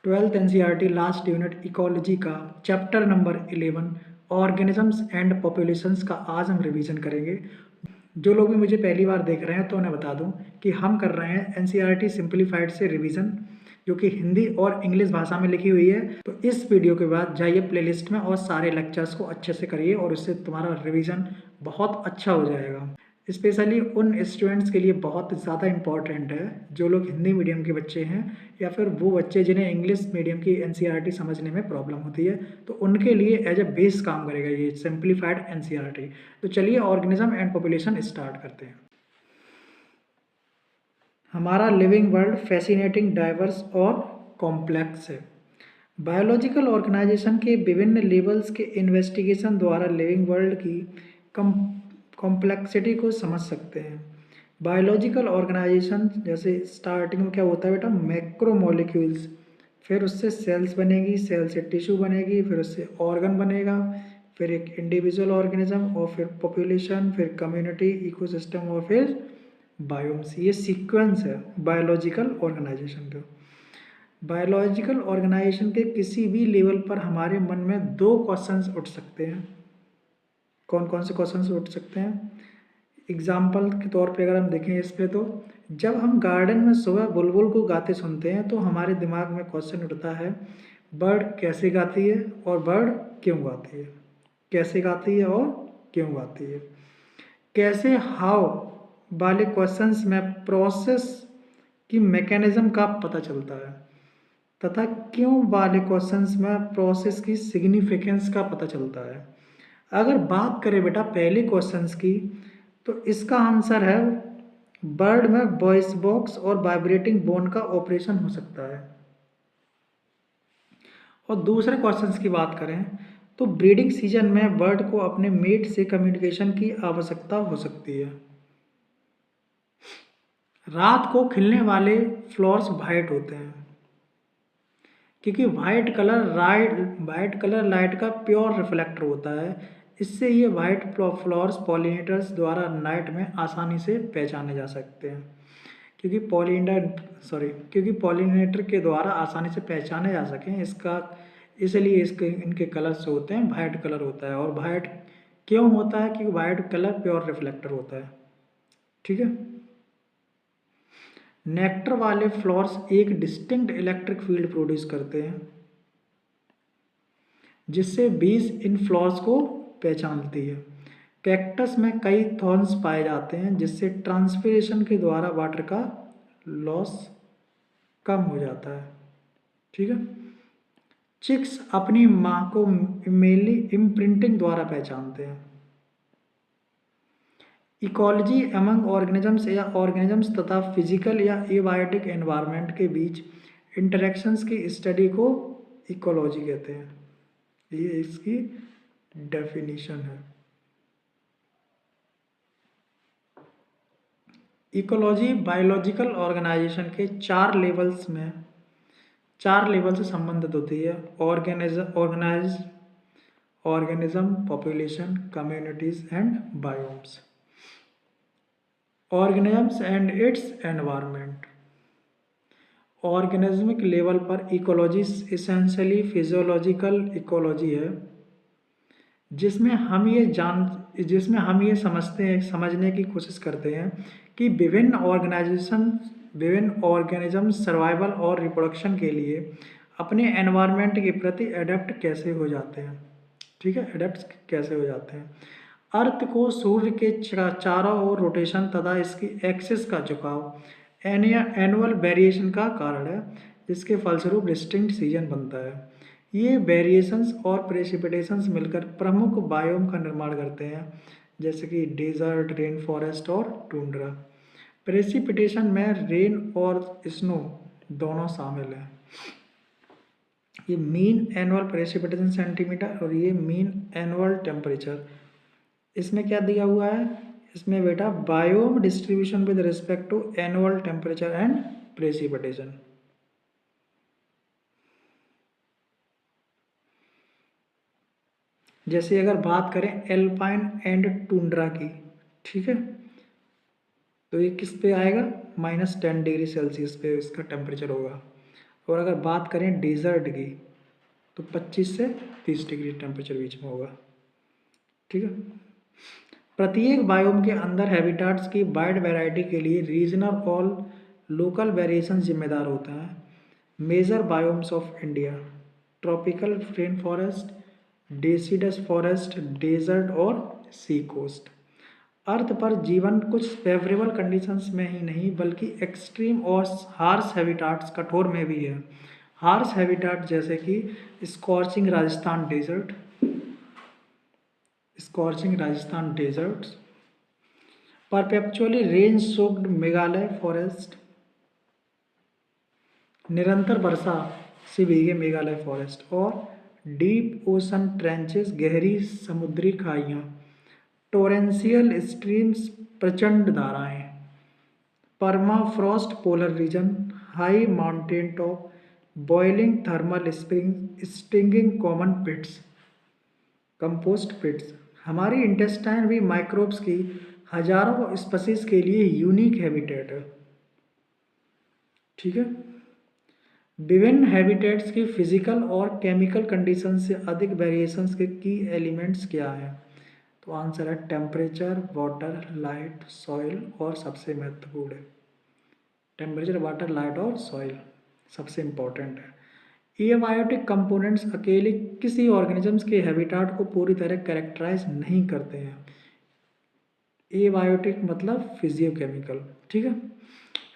Twelfth NCERT last unit ecology का chapter number 11 organisms and populations का आज हम रिवीजन करेंगे। जो लोग भी मुझे पहली बार देख रहे हैं तो उन्हें बता दूं कि हम कर रहे हैं एनसीईआरटी सिंप्लीफाइड से रिवीजन, जो कि हिंदी और इंग्लिश भाषा में लिखी हुई है। तो इस वीडियो के बाद जाइए प्लेलिस्ट में और सारे लेक्चर्स को अच्छे से करिए और उससे तुम्हारा रिवीजन बहुत अच्छा हो जाएगा। स्पेशली उन स्टूडेंट्स के लिए बहुत ज़्यादा इम्पॉर्टेंट है जो लोग हिंदी मीडियम के बच्चे हैं या फिर वो बच्चे जिन्हें इंग्लिश मीडियम की एनसीईआरटी समझने में प्रॉब्लम होती है, तो उनके लिए एज ए बेस काम करेगा ये सिंप्लीफाइड एनसीईआरटी। तो चलिए ऑर्गेनिज्म एंड पॉपुलेशन स्टार्ट करते हैं। हमारा लिविंग वर्ल्ड फैसिनेटिंग, डाइवर्स और कॉम्प्लेक्स है। बायोलॉजिकल ऑर्गेनाइजेशन के विभिन्न लेवल्स के इन्वेस्टिगेशन द्वारा लिविंग वर्ल्ड की कॉम्प्लेक्सिटी को समझ सकते हैं। बायोलॉजिकल ऑर्गेनाइजेशन जैसे स्टार्टिंग में क्या होता है बेटा, मैक्रोमोलिक्यूल्स, फिर उससे सेल्स बनेगी, सेल से टिश्यू बनेगी, फिर उससे ऑर्गन बनेगा, फिर एक इंडिविजुअल ऑर्गेनिज्म और फिर पॉपुलेशन, फिर कम्युनिटी, इकोसिस्टम और फिर बायोम्स। ये सीक्वेंस है बायोलॉजिकल ऑर्गेनाइजेशन का। बायोलॉजिकल ऑर्गेनाइजेशन के किसी भी लेवल पर हमारे मन में दो क्वेश्चंस उठ सकते हैं। कौन कौन से क्वेश्चंस उठ सकते हैं? एग्जाम्पल के तौर पे अगर हम देखें इस पे, तो जब हम गार्डन में सुबह बुलबुल को गाते सुनते हैं तो हमारे दिमाग में क्वेश्चन उठता है, बर्ड कैसे गाती है और बर्ड क्यों गाती है? कैसे गाती है और क्यों गाती है? कैसे, हाउ वाले क्वेश्चंस में प्रोसेस की मैकेनिज्म का पता चलता है, तथा क्यों वाले क्वेश्चंस में प्रोसेस की सिग्निफिकेंस का पता चलता है। अगर बात करें बेटा पहले क्वेश्चंस की, तो इसका आंसर है बर्ड में वॉइस बॉक्स और वाइब्रेटिंग बोन का ऑपरेशन हो सकता है। और दूसरे क्वेश्चंस की बात करें तो ब्रीडिंग सीजन में बर्ड को अपने मेट से कम्युनिकेशन की आवश्यकता हो सकती है। रात को खिलने वाले फ्लावर्स वाइट होते हैं क्योंकि वाइट कलर लाइट का प्योर रिफ्लेक्टर होता है। इससे ये वाइट फ्लावर्स पॉलिनेटर्स द्वारा नाइट में आसानी से पहचाने जा सकते हैं, क्योंकि पॉलिनेटर के द्वारा आसानी से पहचाने जा सकें इसका, इसलिए इसके इनके कलर्स होते हैं वाइट कलर होता है। और वाइट क्यों होता है? क्योंकि वाइट कलर प्योर रिफ्लेक्टर होता है। ठीक है। नेक्टर वाले फ्लावर्स एक डिस्टिंक्ट इलेक्ट्रिक फील्ड प्रोड्यूस करते हैं जिससे बीज इन फ्लावर्स को पहचानती है। कैक्टस में कई थॉर्न्स पाए जाते हैं जिससे ट्रांसपिरेशन के द्वारा वाटर का लॉस कम हो जाता है। ठीक है। चिक्स अपनी मां को मेनली इम्प्रिंटिंग द्वारा पहचानते हैं। इकोलॉजी एमंग ऑर्गेनिजम्स या ऑर्गेनिजम्स तथा फिजिकल या एबायोटिक एनवायरनमेंट के बीच इंटरेक्शंस की स्टडी को इकोलॉजी कहते हैं। ये इसकी डेफिनेशन है। इकोलॉजी बायोलॉजिकल ऑर्गेनाइजेशन के चार लेवल से संबंधित होती है। Organism, population, communities and biomes. Organisms and it's environment. Organismic level पर इकोलॉजी इसेंशियली फिजियोलॉजिकल इकोलॉजी है जिसमें हम ये समझने की कोशिश करते हैं कि विभिन्न ऑर्गेनिज्म सर्वाइवल और रिप्रोडक्शन के लिए अपने एनवायरनमेंट के प्रति एडेप्ट कैसे हो जाते हैं। ठीक है, एडेप्ट कैसे हो जाते हैं। अर्थ को सूर्य के चारों ओर रोटेशन तथा इसकी एक्सिस का झुकाव एनुअल वेरिएशन का कारण है, जिसके फलस्वरूप डिस्टिंक्ट सीजन बनता है। ये वेरिएशंस और प्रेसिपिटेशंस मिलकर प्रमुख बायोम का निर्माण करते हैं, जैसे कि डेजर्ट, रेन फॉरेस्ट और टुंड्रा। प्रेसिपिटेशन में रेन और स्नो दोनों शामिल हैं। ये मीन एनुअल प्रेसिपिटेशन सेंटीमीटर और ये मीन एनुअल टेम्परेचर। इसमें क्या दिया हुआ है? इसमें बेटा biome distribution with respect to annual temperature and precipitation. जैसे अगर बात करें एल्पाइन एंड टुंड्रा की, ठीक है, तो ये किस पे आएगा? -10 डिग्री सेल्सियस पे इसका टेम्परेचर होगा। और अगर बात करें डेजर्ट की तो 25 से 30 डिग्री टेम्परेचर बीच में होगा। ठीक है। प्रत्येक बायोम के अंदर हैबिटाट्स की वाइड वैरायटी के लिए रीजनल और लोकल वेरिएशन जिम्मेदार होता है। Major biomes of India: tropical rain forest, deciduous forest, desert और सी कोस्ट। अर्थ पर जीवन कुछ फेवरेबल कंडीशंस में ही नहीं बल्कि एक्सट्रीम और हार्श हैबिटाट्स कठोर में भी है। हार्श हैबिटाट जैसे कि scorching Rajasthan deserts, perpetually rain soaked Meghalaya forest, निरंतर वर्षा से भीगे मेघालय फॉरेस्ट, और डीप ओशन ट्रेंचेस, गहरी समुद्री खाइयाँ, टोरेंशियल स्ट्रीम्स, प्रचंड धाराएं, permafrost polar region, high mountain top, boiling thermal spring, stinging common pits, compost pits. हमारी इंटेस्टाइन भी माइक्रोब्स की हजारों स्पीसीज के लिए यूनिक हैबिटेट है। ठीक है। विभिन्न हैबिटेट्स की फिजिकल और केमिकल कंडीशन से अधिक वेरिएशंस के की एलिमेंट्स क्या हैं? तो आंसर है टेम्परेचर, वाटर, लाइट, सॉइल और सबसे महत्वपूर्ण है टेम्परेचर, वाटर, लाइट और सॉइल सबसे इम्पोर्टेंट है। एबायोटिक कंपोनेंट्स अकेले किसी ऑर्गेनिजम्स के हैबिटाट को पूरी तरह कैरेक्टराइज नहीं करते हैं। एबायोटिक मतलब फिजियोकेमिकल। ठीक है।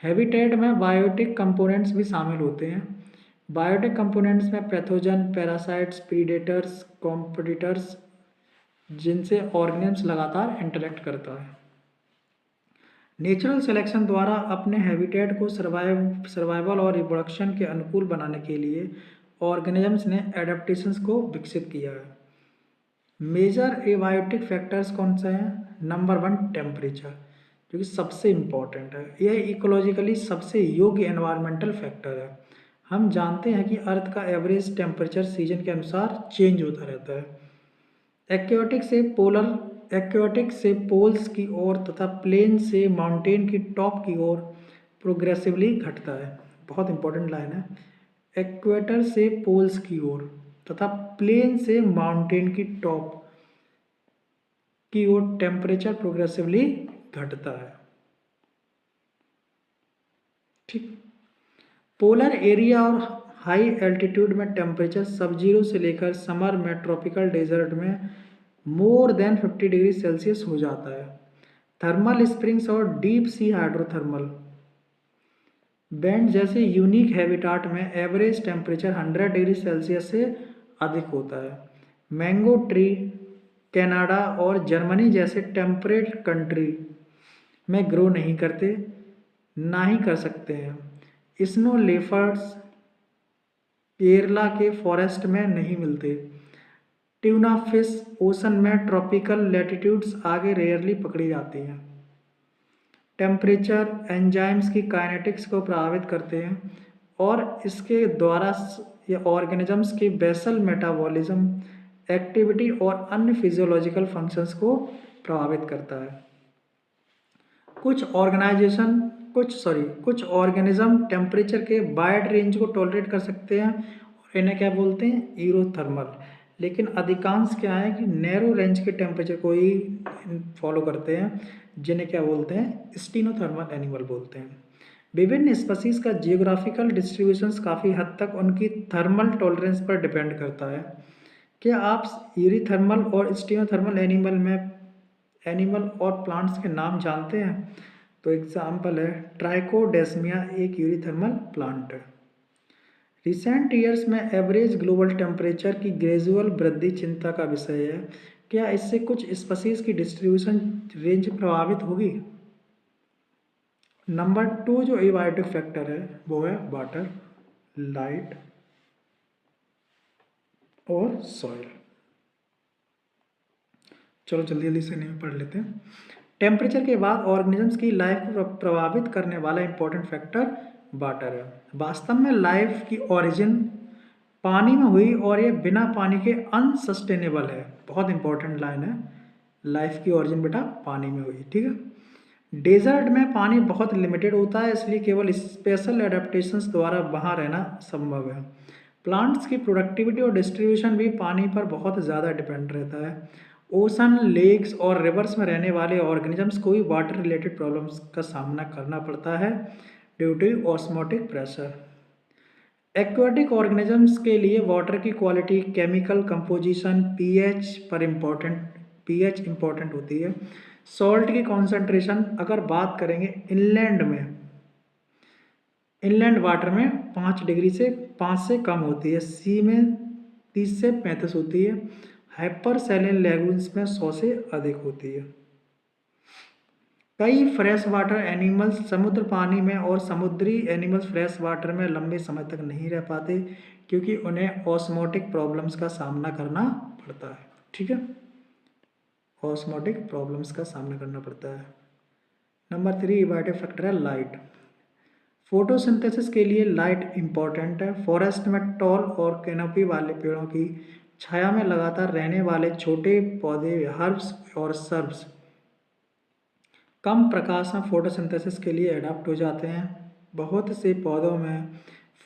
हैबिटेट में बायोटिक कंपोनेंट्स भी शामिल होते हैं। बायोटिक कंपोनेंट्स में पैथोजन, पैरासाइट्स, प्रीडेटर्स, कॉम्पिटिटर्स जिनसे ऑर्गेनिज्म्स लगातार इंटरेक्ट करता है। नेचुरल सिलेक्शन द्वारा अपने हैबिटेट को सर्वाइवल और रिप्रोडक्शन के अनुकूल बनाने के लिए ऑर्गेनिजम्स ने एडेप्टेशंस को विकसित किया है। मेजर एबायोटिक फैक्टर्स कौन से हैं? नंबर 1 टेम्परेचर, जो कि सबसे इम्पॉर्टेंट है। यह इकोलॉजिकली सबसे योग्य एनवायरमेंटल फैक्टर है। हम जानते हैं कि अर्थ का एवरेज टेम्परेचर सीजन के अनुसार चेंज होता रहता है। एक्वेटिक से पोल्स की ओर तथा प्लेन से माउंटेन की टॉप की ओर प्रोग्रेसिवली घटता है। बहुत इंपॉर्टेंट लाइन है। एक्वेटर से पोल्स की ओर तथा प्लेन से माउंटेन की टॉप की ओर टेम्परेचर प्रोग्रेसिवली घटता है। ठीक। पोलर एरिया और हाई एल्टीट्यूड में टेम्परेचर सब जीरो से लेकर समर में ट्रॉपिकल डेजर्ट में मोर देन 50 डिग्री सेल्सियस हो जाता है। थर्मल स्प्रिंग्स और डीप सी हाइड्रोथर्मल बैंड जैसे यूनिक हैबिटाट में एवरेज टेम्परेचर 100 डिग्री सेल्सियस से अधिक होता है। मैंगो ट्री कनाडा और जर्मनी जैसे टेम्परेट कंट्री में ग्रो नहीं करते, ना ही कर सकते हैं। स्नो लेपर्ड्स केरला के फॉरेस्ट में नहीं मिलते। ट्यूना फिश ओशन में ट्रॉपिकल लैटिट्यूड्स आगे रेयरली पकड़ी जाती हैं। टेम्परेचर एंजाइम्स की काइनेटिक्स को प्रभावित करते हैं और इसके द्वारा ये ऑर्गेनिजम्स की बेसल मेटाबॉलिज्म एक्टिविटी और अन्य फिजियोलॉजिकल फंक्शंस को प्रभावित करता है। कुछ ऑर्गेनिज्म टेम्परेचर के वाइड रेंज को टॉलरेट कर सकते हैं और इन्हें क्या बोलते हैं? यूरोथर्मल। लेकिन अधिकांश क्या है कि नैरो रेंज के टेम्परेचर को ही फॉलो करते हैं, जिन्हें क्या बोलते हैं? स्टीनोथर्मल एनिमल बोलते हैं। विभिन्न स्पीसीज का जियोग्राफिकल डिस्ट्रीब्यूशंस काफ़ी हद तक उनकी थर्मल टॉलरेंस पर डिपेंड करता है। क्या आप यूरिथर्मल और स्टीनोथर्मल एनिमल और प्लांट्स के नाम जानते हैं? तो एग्जाम्पल है ट्राइकोडेस्मिया, एक यूरिथर्मल प्लांट है। रिसेंट ईयर्स में एवरेज ग्लोबल टेम्परेचर की ग्रेजुअल वृद्धि चिंता का विषय है। क्या इससे कुछ स्पीसीज की डिस्ट्रीब्यूशन रेंज प्रभावित होगी? नंबर 2 जो एबायोटिक फैक्टर है वो है वाटर, लाइट और सॉइल। चलो जल्दी जल्दी से नहीं पढ़ लेते हैं। टेम्परेचर के बाद ऑर्गेनिजम्स की लाइफ को प्रभावित करने वाला इंपॉर्टेंट फैक्टर वाटर है। वास्तव में लाइफ की ओरिजिन पानी में हुई और ये बिना पानी के अनसस्टेनेबल है। बहुत इंपॉर्टेंट लाइन है, लाइफ की ओरिजिन बेटा पानी में हुई। ठीक है। डेजर्ट में पानी बहुत लिमिटेड होता है, इसलिए केवल स्पेशल एडेप्टेशंस द्वारा वहाँ रहना संभव है। प्लांट्स की प्रोडक्टिविटी और डिस्ट्रीब्यूशन भी पानी पर बहुत ज़्यादा डिपेंड रहता है। ओशन, लेक्स और रिवर्स में रहने वाले ऑर्गेनिजम्स को भी वाटर रिलेटेड प्रॉब्लम्स का सामना करना पड़ता है due to osmotic pressure. Aquatic organisms के लिए वाटर की quality, chemical composition, pH important होती है। सॉल्ट की कॉन्सेंट्रेशन अगर बात करेंगे इनलैंड वाटर में 5 से कम होती है, सी में 30 से 35 होती है, हाइपर सैलिन लैगून्स में 100 से अधिक होती है। कई फ्रेश वाटर एनिमल्स समुद्र पानी में और समुद्री एनिमल्स फ्रेश वाटर में लंबे समय तक नहीं रह पाते क्योंकि उन्हें ऑस्मोटिक प्रॉब्लम्स का सामना करना पड़ता है। ठीक है, ऑस्मोटिक प्रॉब्लम्स का सामना करना पड़ता है। नंबर 3 इवाइटिव फैक्टर है लाइट। फोटोसिंथेसिस के लिए लाइट इंपॉर्टेंट है। फॉरेस्ट में टॉल और कैनोपी वाले पेड़ों की छाया में लगातार रहने वाले छोटे पौधे, हर्ब्स और सर्ब्स कम प्रकाश में फोटोसिंथेसिस के लिए एडाप्ट हो जाते हैं। बहुत से पौधों में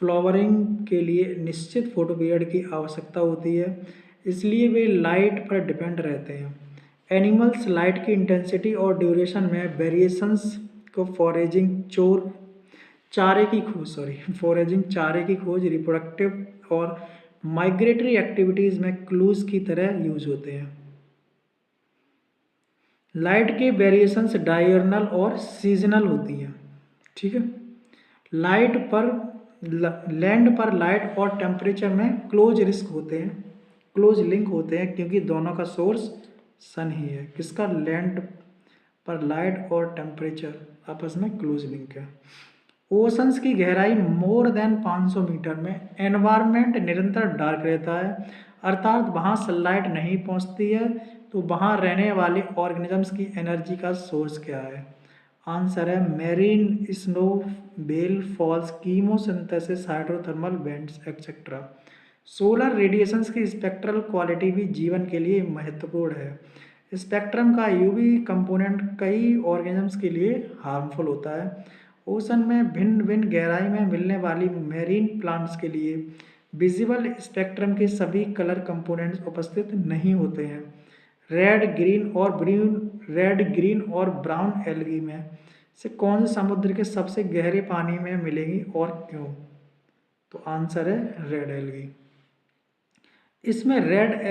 फ्लावरिंग के लिए निश्चित फोटो पीरियड की आवश्यकता होती है, इसलिए वे लाइट पर डिपेंड रहते हैं। एनिमल्स लाइट की इंटेंसिटी और ड्यूरेशन में वेरिएशंस को फॉरेजिंग, चारे की खोज, रिप्रोडक्टिव और माइग्रेटरी एक्टिविटीज़ में क्लूज की तरह यूज होते हैं। लाइट के वेरिएशंस डायurnal और सीजनल होती हैं। ठीक है, लैंड पर लाइट और टेम्परेचर में क्लोज लिंक होते हैं क्योंकि दोनों का सोर्स सन ही है। किसका? लैंड पर लाइट और टेम्परेचर आपस में क्लोज लिंक है। ओशंस की गहराई मोर देन 500 मीटर में एनवायरनमेंट निरंतर डार्क रहता है, अर्थात वहाँ सनलाइट नहीं पहुँचती है। तो वहाँ रहने वाले ऑर्गेनिजम्स की एनर्जी का सोर्स क्या है? आंसर है marine snow, whale falls, chemosynthesis, hydrothermal vents etcetera. Solar radiations की स्पेक्ट्रल क्वालिटी भी जीवन के लिए महत्वपूर्ण है। स्पेक्ट्रम का यूवी कंपोनेंट कई ऑर्गेनिजम्स के लिए हार्मफुल होता है। ओशन में भिन्न भिन्न गहराई में मिलने वाली मेरीन प्लांट्स के लिए विजिबल स्पेक्ट्रम के सभी कलर कंपोनेंट्स उपस्थित नहीं होते हैं। रेड, ग्रीन और ब्राउन एल्गी में से कौन से समुद्र के सबसे गहरे पानी में मिलेगी और क्यों? तो आंसर है रेड एल्गी। इसमें रेड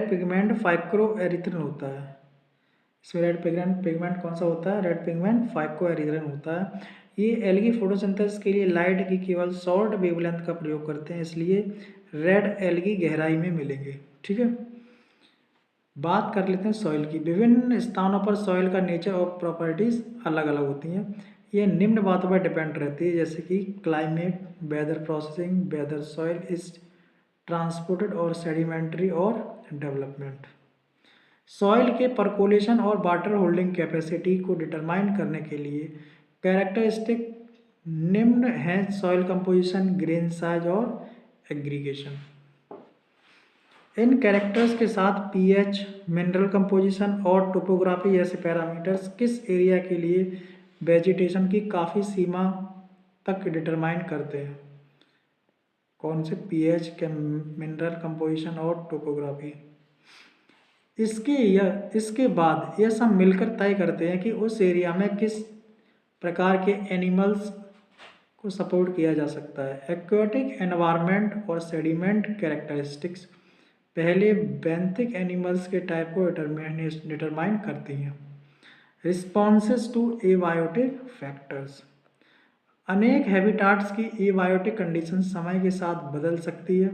पिगमेंट फाइक्रोएरिथ्रिन होता है। इसमें रेड पिगमेंट कौन सा होता है? रेड पिगमेंट फाइक्रोएरिथ्रिन होता है। ये एल्गी फोटोसिंथेसिस के लिए लाइट की केवल शॉर्ट वेवलेंथ का प्रयोग करते हैं, इसलिए रेड एल्गी गहराई में मिलेंगे। ठीक है, बात कर लेते हैं सॉइल की। विभिन्न स्थानों पर सॉइल का नेचर और प्रॉपर्टीज़ अलग अलग होती हैं। ये निम्न बातों पर डिपेंड रहती है, जैसे कि climate, weather processing, weather soil is transported और सेडिमेंट्री और डेवलपमेंट। सॉइल के परकोलेशन और वाटर होल्डिंग कैपेसिटी को डिटरमाइन करने के लिए कैरेक्टरिस्टिक निम्न हैं: सॉइल कंपोजिशन, ग्रेन साइज और एग्रीगेशन। इन कैरेक्टर्स के साथ पीएच, मिनरल कंपोजिशन और टोपोग्राफी जैसे पैरामीटर्स किस एरिया के लिए वेजिटेशन की काफ़ी सीमा तक डिटरमाइन करते हैं। कौन से? पीएच, मिनरल कंपोजिशन और टोपोग्राफी। इसके बाद यह सब मिलकर तय करते हैं कि उस एरिया में किस प्रकार के एनिमल्स को सपोर्ट किया जा सकता है। एक्वाटिक एनवायरनमेंट और सेडिमेंट कैरेक्टरिस्टिक्स पहले बेंथिक एनिमल्स के टाइप को डिटरमाइन करती हैं। Responses to abiotic factors. अनेक हैबिटाट्स की एबायोटिक कंडीशन समय के साथ बदल सकती है।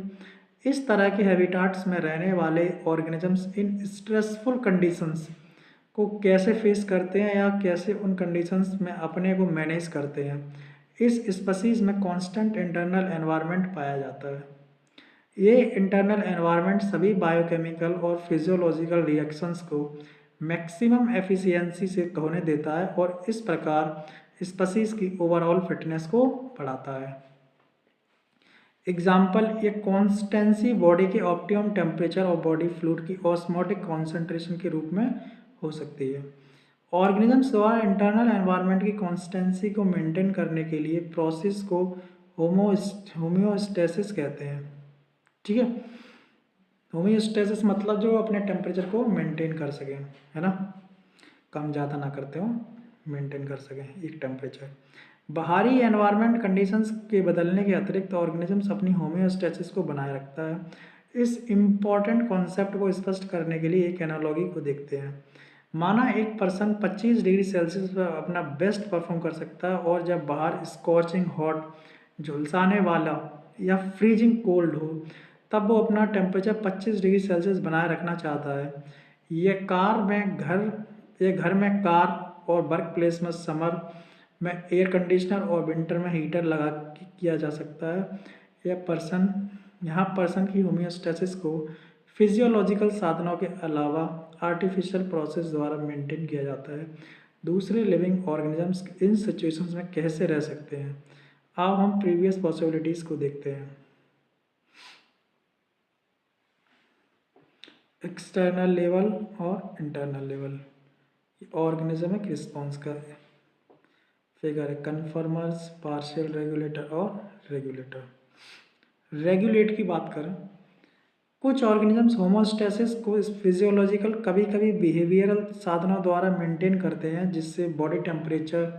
इस तरह के हैबिटाट्स में रहने वाले ऑर्गेनिजम्स इन स्ट्रेसफुल कंडीशंस को कैसे फेस करते हैं या कैसे उन कंडीशंस में अपने को मैनेज करते हैं। इस स्पीशीज में कांस्टेंट इंटरनल एनवायरनमेंट पाया जाता है। ये इंटरनल एनवायरनमेंट सभी बायोकेमिकल और फिजियोलॉजिकल रिएक्शंस को मैक्सिमम एफिशिएंसी से होने देता है और इस प्रकार स्पीशीज की ओवरऑल फिटनेस को बढ़ाता है। एग्जाम्पल, ये कॉन्स्टेंसी बॉडी के ऑप्टिमम टेम्परेचर और बॉडी फ्लूइड की ऑस्मोटिक कॉन्सेंट्रेशन के रूप में हो सकती है। ऑर्गेनिजम्स द्वारा इंटरनल एनवायरनमेंट की कॉन्स्टेंसी को मेंटेन करने के लिए प्रोसेस को होम्योस्टेसिस कहते हैं। ठीक है, होम्योस्टेसिस मतलब जो अपने टेम्परेचर को मेंटेन कर सकें, है ना, कम ज़्यादा ना करते हो, मेंटेन कर सकें एक टेम्परेचर। बाहरी एनवायरनमेंट कंडीशंस के बदलने के अतिरिक्त ऑर्गेनिजम्स अपनी होम्योस्टेसिस को बनाए रखता है। इस इम्पॉर्टेंट कॉन्सेप्ट को स्पष्ट करने के लिए एक एनालॉजी को देखते हैं। माना एक पर्सन 25 डिग्री सेल्सियस पर अपना बेस्ट परफॉर्म कर सकता है और जब बाहर स्कॉचिंग हॉट, झुलसाने वाला या फ्रीजिंग कोल्ड हो, तब वो अपना टेम्परेचर 25 डिग्री सेल्सियस बनाए रखना चाहता है। ये घर में कार और वर्क प्लेस में समर में एयर कंडीशनर और विंटर में हीटर लगा के किया जा सकता है। यहाँ पर्सन की होम्योस्टेसिस को फिजियोलॉजिकल साधनों के अलावा आर्टिफिशियल प्रोसेस द्वारा मेंटेन किया जाता है। दूसरे लिविंग ऑर्गेनिजम्स इन सिचुएशंस में कैसे रह सकते हैं? अब हम प्रीवियस पॉसिबिलिटीज़ को देखते हैं। एक्सटर्नल लेवल और इंटरनल लेवल, ऑर्गेनिज्म एक रिस्पॉन्स का फिगर है। कन्फर्मर्स, पार्शियल रेगुलेटर और रेगुलेटर। रेगुलेट की बात करें, कुछ ऑर्गेनिजम्स होमोस्टेसिस को फिजियोलॉजिकल, कभी कभी बिहेवियरल साधनों द्वारा मेंटेन करते हैं, जिससे बॉडी टेम्परेचर,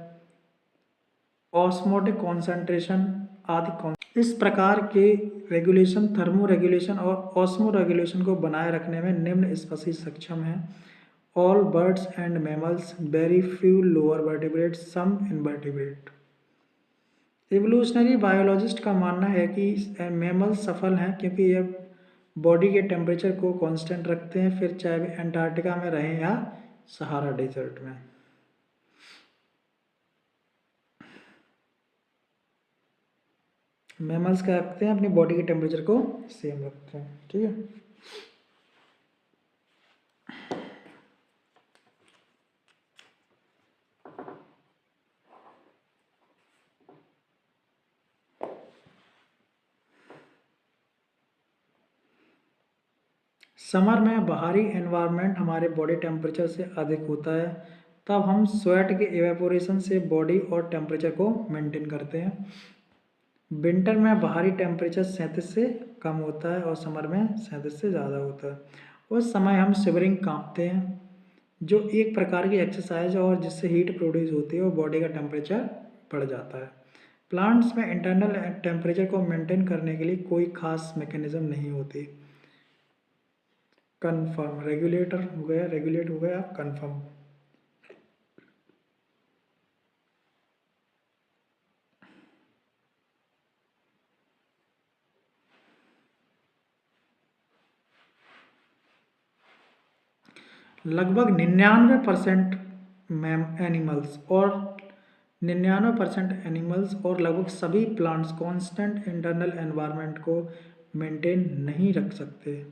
ऑस्मोटिक कॉन्सेंट्रेशन आदि। इस प्रकार के रेगुलेशन थर्मो रेगुलेशन और ऑस्मो रेगुलेशन को बनाए रखने में निम्न स्पीशीज सक्षम हैं: all birds and mammals, very few lower vertebrate, some invertebrate. Evolutionary biologist का मानना है कि मैमल्स सफल हैं क्योंकि ये बॉडी के टेम्परेचर को कांस्टेंट रखते हैं, फिर चाहे वे अंटार्कटिका में रहें या सहारा डेजर्ट में। मैमल्स क्या रखते हैं? अपनी बॉडी के टेम्परेचर को सेम रखते हैं। ठीक है, समर में बाहरी एनवायरनमेंट हमारे बॉडी टेम्परेचर से अधिक होता है, तब हम स्वेट के इवेपोरेशन से बॉडी और टेम्परेचर को मेंटेन करते हैं। विंटर में बाहरी टेम्परेचर 37 से कम होता है और समर में 37 से ज़्यादा होता है। उस समय हम शिवरिंग कांपते हैं, जो एक प्रकार की एक्सरसाइज है और जिससे हीट प्रोड्यूस होती है और बॉडी का टेम्परेचर बढ़ जाता है। प्लांट्स में इंटरनल टेम्परेचर को मेंटेन करने के लिए कोई खास मैकेनिज्म नहीं होती। कन्फर्म रेगुलेटर हो गया, रेगुलेट हो गया, कन्फर्म। लगभग 99% एनिमल्स और 99% एनिमल्स और लगभग सभी प्लांट्स कांस्टेंट इंटरनल एनवायरनमेंट को मेंटेन नहीं रख सकते।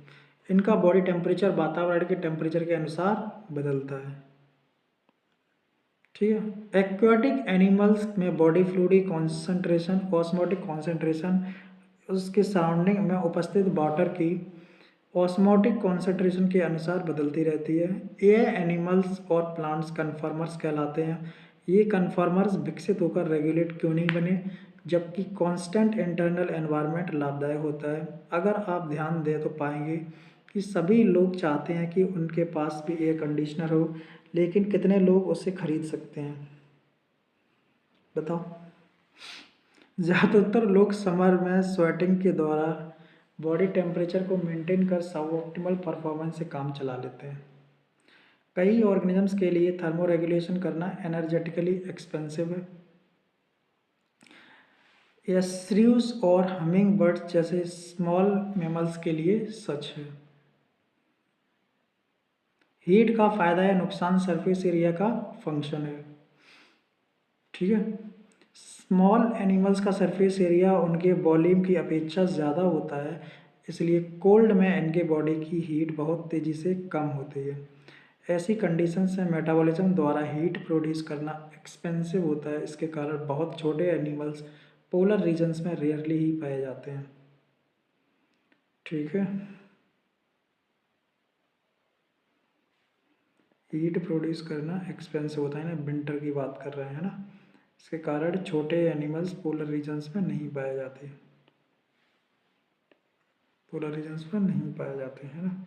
इनका बॉडी टेम्परेचर वातावरण के टेम्परेचर के अनुसार बदलता है। ठीक है, एक्वाटिक एनिमल्स में body fluid concentration, osmotic concentration, उसके सराउंडिंग में उपस्थित वाटर की ऑस्मोटिक कॉन्सेंट्रेशन के अनुसार बदलती रहती है। ये एनिमल्स और प्लांट्स कन्फर्मर्स कहलाते हैं। ये कन्फर्मर्स विकसित होकर रेगुलेट क्यों नहीं बने, जबकि कांस्टेंट इंटरनल एनवायरनमेंट लाभदायक होता है? अगर आप ध्यान दें तो पाएंगे कि सभी लोग चाहते हैं कि उनके पास भी एयर कंडीशनर हो, लेकिन कितने लोग उसे खरीद सकते हैं? बताओ। ज़्यादातर लोग समर में स्वेटिंग के द्वारा बॉडी टेम्परेचर को मेंटेन कर सब ऑप्टिमल परफॉर्मेंस से काम चला लेते हैं। कई ऑर्गेनिजम्स के लिए थर्मो रेगुलेशन करना एनर्जेटिकली एक्सपेंसिव है। यह श्रीव्स और हमिंग बर्ड्स जैसे स्मॉल मैमल्स के लिए सच है। हीट का फायदा या नुकसान सरफेस एरिया का फंक्शन है। ठीक है, स्मॉल एनिमल्स का सरफेस एरिया उनके वॉल्यूम की अपेक्षा ज़्यादा होता है, इसलिए कोल्ड में इनके बॉडी की हीट बहुत तेज़ी से कम होती है। ऐसी कंडीशंस में मेटाबॉलिज्म द्वारा हीट प्रोड्यूस करना एक्सपेंसिव होता है। इसके कारण बहुत छोटे एनिमल्स पोलर रीजन्स में रेयरली ही पाए जाते हैं। ठीक है, हीट प्रोड्यूस करना एक्सपेंसिव होता है ना, विंटर की बात कर रहे हैं ना, इसके कारण छोटे एनिमल्स पोलर रीजन्स में नहीं पाए जाते, पोलर रीजन्स में नहीं पाए जाते हैं ना।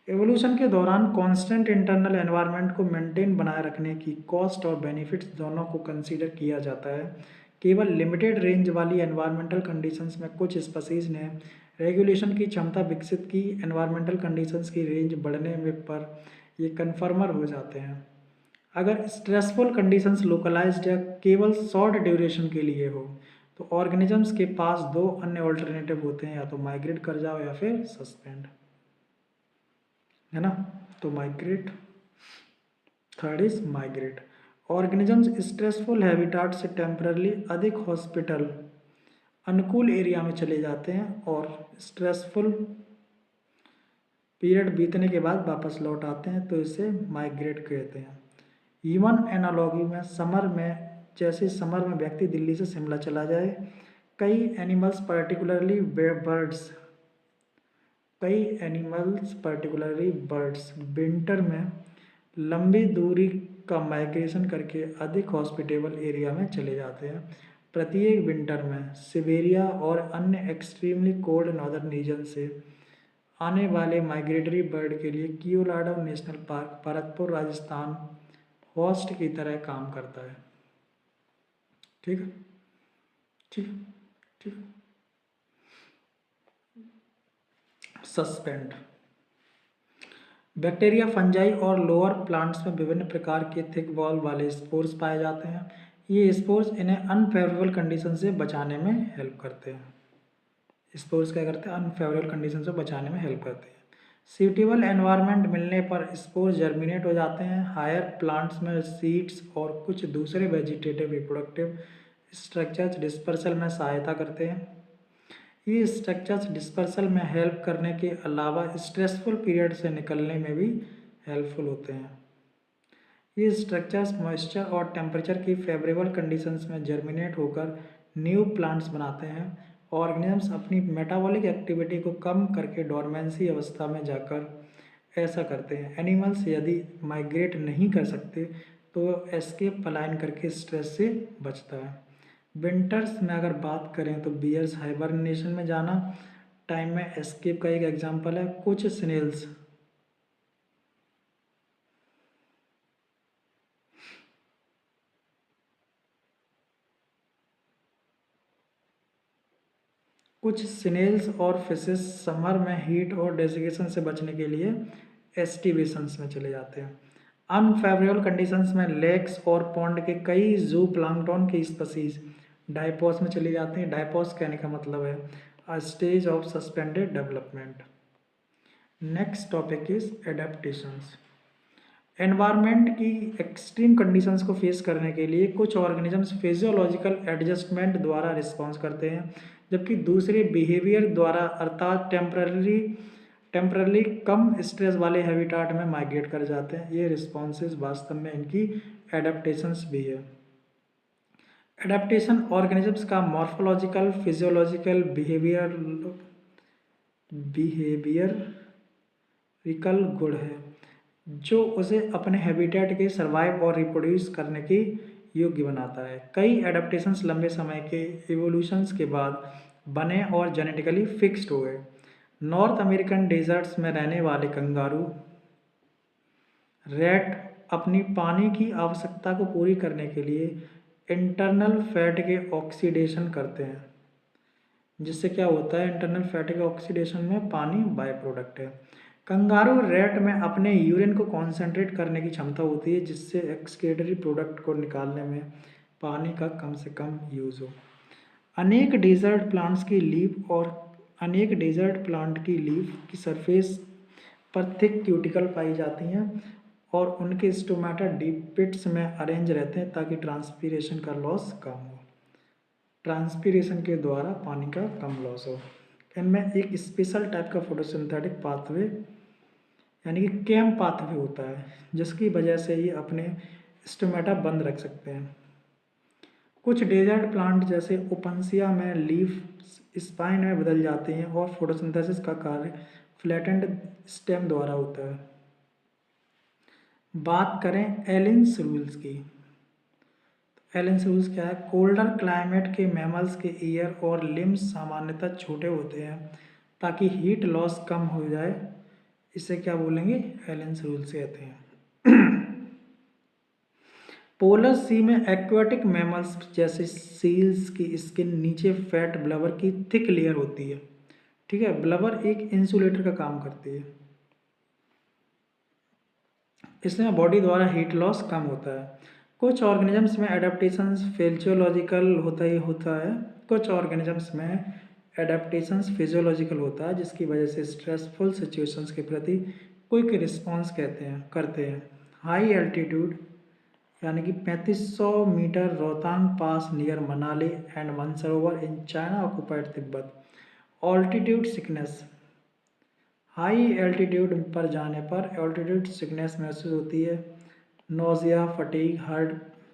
एवोल्यूशन के दौरान कांस्टेंट इंटरनल एनवायरनमेंट को मेंटेन बनाए रखने की कॉस्ट और बेनिफिट्स दोनों को कंसीडर किया जाता है। केवल लिमिटेड रेंज वाली एनवायरमेंटल कंडीशंस में कुछ स्पीशीज ने रेगुलेशन की क्षमता विकसित की, एनवायरमेंटल कंडीशंस की रेंज बढ़ने में पर ये कन्फर्मर हो जाते हैं। अगर स्ट्रेसफुल कंडीशंस लोकलाइज्ड या केवल शॉर्ट ड्यूरेशन के लिए हो तो ऑर्गेनिजम्स के पास दो अन्य ऑल्टरनेटिव होते हैं, या तो माइग्रेट कर जाओ या फिर सस्पेंड, है ना। तो migrate, third is migrate. Organisms stressful habitat से टेम्परली अधिक हॉस्पिटल अनुकूल एरिया में चले जाते हैं और स्ट्रेसफुल पीरियड बीतने के बाद वापस लौट आते हैं, तो इसे माइग्रेट कहते हैं। ह्यूमन एनालॉगी में समर में, जैसे समर में व्यक्ति दिल्ली से शिमला चला जाए, कई एनिमल्स पर्टिकुलरली बर्ड्स, कई एनिमल्स पर्टिकुलरली बर्ड्स विंटर में लंबी दूरी का माइग्रेशन करके अधिक हॉस्पिटेबल एरिया में चले जाते हैं। प्रत्येक विंटर में सिबेरिया और अन्य एक्सट्रीमली कोल्ड नॉर्दर्न रीजन से आने वाले माइग्रेटरी बर्ड के लिए Keoladeo National Park Bharatpur Rajasthan host की तरह काम करता है। ठीक है, ठीक ठीक। सस्पेंड, बैक्टीरिया, फंजाई और लोअर प्लांट्स में विभिन्न प्रकार के थिक वॉल वाले स्पोर्स पाए जाते हैं। ये स्पोर्स इन्हें अनफेवरेबल कंडीशन से बचाने में हेल्प करते हैं। स्पोर्स क्या करते हैं, अनफेवरेबल कंडीशन से बचाने में हेल्प करते हैं। सूटेबल एनवायरनमेंट मिलने पर स्पोर्स जर्मिनेट हो जाते हैं। हायर प्लांट्स में सीड्स और कुछ दूसरे वेजिटेटिव रिप्रोडक्टिव स्ट्रक्चर्स डिस्पर्सल में सहायता करते हैं। ये स्ट्रक्चर्स डिस्पर्सल में हेल्प करने के अलावा स्ट्रेसफुल पीरियड से निकलने में भी हेल्पफुल होते हैं। ये स्ट्रक्चर्स मॉइस्चर और टेम्परेचर की फेवरेबल कंडीशंस में जर्मिनेट होकर न्यू प्लांट्स बनाते हैं। ऑर्गेनिजम्स अपनी मेटाबॉलिक एक्टिविटी को कम करके डोरमेंसी अवस्था में जाकर ऐसा करते हैं। एनिमल्स यदि माइग्रेट नहीं कर सकते तो एस्केप पलायन करके स्ट्रेस से बचता है। विंटर्स में अगर बात करें तो बियर्स हाइबरनेशन में जाना टाइम में एस्केप का एक एग्जांपल है। कुछ स्नेल्स, कुछ स्नेल्स और फिशेस समर में हीट और डेसिकेशन से बचने के लिए एस्टिवेशंस में चले जाते हैं। अनफेवरेबल कंडीशंस में लेक्स और पॉन्ड के कई जू प्लांक्टन की स्पीसीज डायपॉस में चली जाती हैं। डायपॉस कहने का मतलब है अ stage of suspended development. Next topic is adaptations. Environment की एक्सट्रीम कंडीशंस को फेस करने के लिए कुछ ऑर्गेनिजम्स फिजियोलॉजिकल एडजस्टमेंट द्वारा रिस्पॉन्स करते हैं, जबकि दूसरे बिहेवियर द्वारा अर्थात टेम्परली कम स्ट्रेस वाले हैबिटाट में माइग्रेट कर जाते हैं। ये रिस्पॉन्सेज वास्तव में इनकी एडेप्टेशंस भी है। एडेप्टेशन ऑर्गेनिजम्स का मॉर्फोलॉजिकल, फिजियोलॉजिकल, बिहेवियरिकल गुण है जो उसे अपने हैबिटेट के सर्वाइव और रिप्रोड्यूस करने की योग्य बनाता है। कई एडेप्टेशंस लंबे समय के इवोल्यूशंस के बाद बने और जेनेटिकली फिक्स्ड हो गए। नॉर्थ अमेरिकन डेजर्ट्स में रहने वाले कंगारू रैट अपनी पानी की आवश्यकता को पूरी करने के लिए इंटरनल फैट के ऑक्सीडेशन करते हैं, जिससे क्या होता है, इंटरनल फैट के ऑक्सीडेशन में पानी बाय प्रोडक्ट है। कंगारू रैट में अपने यूरिन को कॉन्सेंट्रेट करने की क्षमता होती है, जिससे एक्सक्रीटरी प्रोडक्ट को निकालने में पानी का कम से कम यूज़ हो। अनेक डेजर्ट प्लांट्स की लीफ और अनेक डेजर्ट प्लांट की लीफ की सरफेस पर थिक क्यूटिकल पाई जाती हैं और उनके स्टोमेटा डीप पिट्स में अरेंज रहते हैं ताकि ट्रांसपीरेशन का लॉस कम हो, ट्रांसपीरेशन के द्वारा पानी का कम लॉस हो। इनमें एक स्पेशल टाइप का फोटोसिंथेटिक पाथवे यानी कि केम पाथवे होता है, जिसकी वजह से ये अपने स्टोमेटा बंद रख सकते हैं। कुछ डेजर्ट प्लांट जैसे ओपनसिया में लीफ स्पाइन में बदल जाते हैं और फोटोसिंथेसिस का कार्य फ्लैटेंड स्टेम द्वारा होता है। बात करें एलिन्स रूल्स की। एलिन्स रूल्स क्या है? कोल्डर क्लाइमेट के मैमल्स के ईयर और लिम्स सामान्यतः छोटे होते हैं ताकि हीट लॉस कम हो जाए। इसे क्या बोलेंगे? एलिन्स रूल्स कहते हैं। पोलर सी में एक्वाटिक मैमल्स जैसे सील्स की स्किन नीचे फैट ब्लबर की थिक लेयर होती है। ठीक है, ब्लबर एक इंसुलेटर का काम करती है। इसमें बॉडी द्वारा हीट लॉस कम होता है। कुछ ऑर्गेनिजम्स में एडेप्टेशंस फिजियोलॉजिकल होता है। कुछ ऑर्गेनिजम्स में एडेप्टेशंस फिजियोलॉजिकल होता है जिसकी वजह से स्ट्रेसफुल सिचुएशंस के प्रति क्विक रिस्पॉन्स करते हैं। हाई एल्टीट्यूड यानी कि 3500 metre Rohtang pass near Manali and Mansarovar in China occupied Tibet. Altitude sickness, high altitude पर जाने पर एल्टीट्यूड सिकनेस महसूस होती है। Nausea, fatigue, heart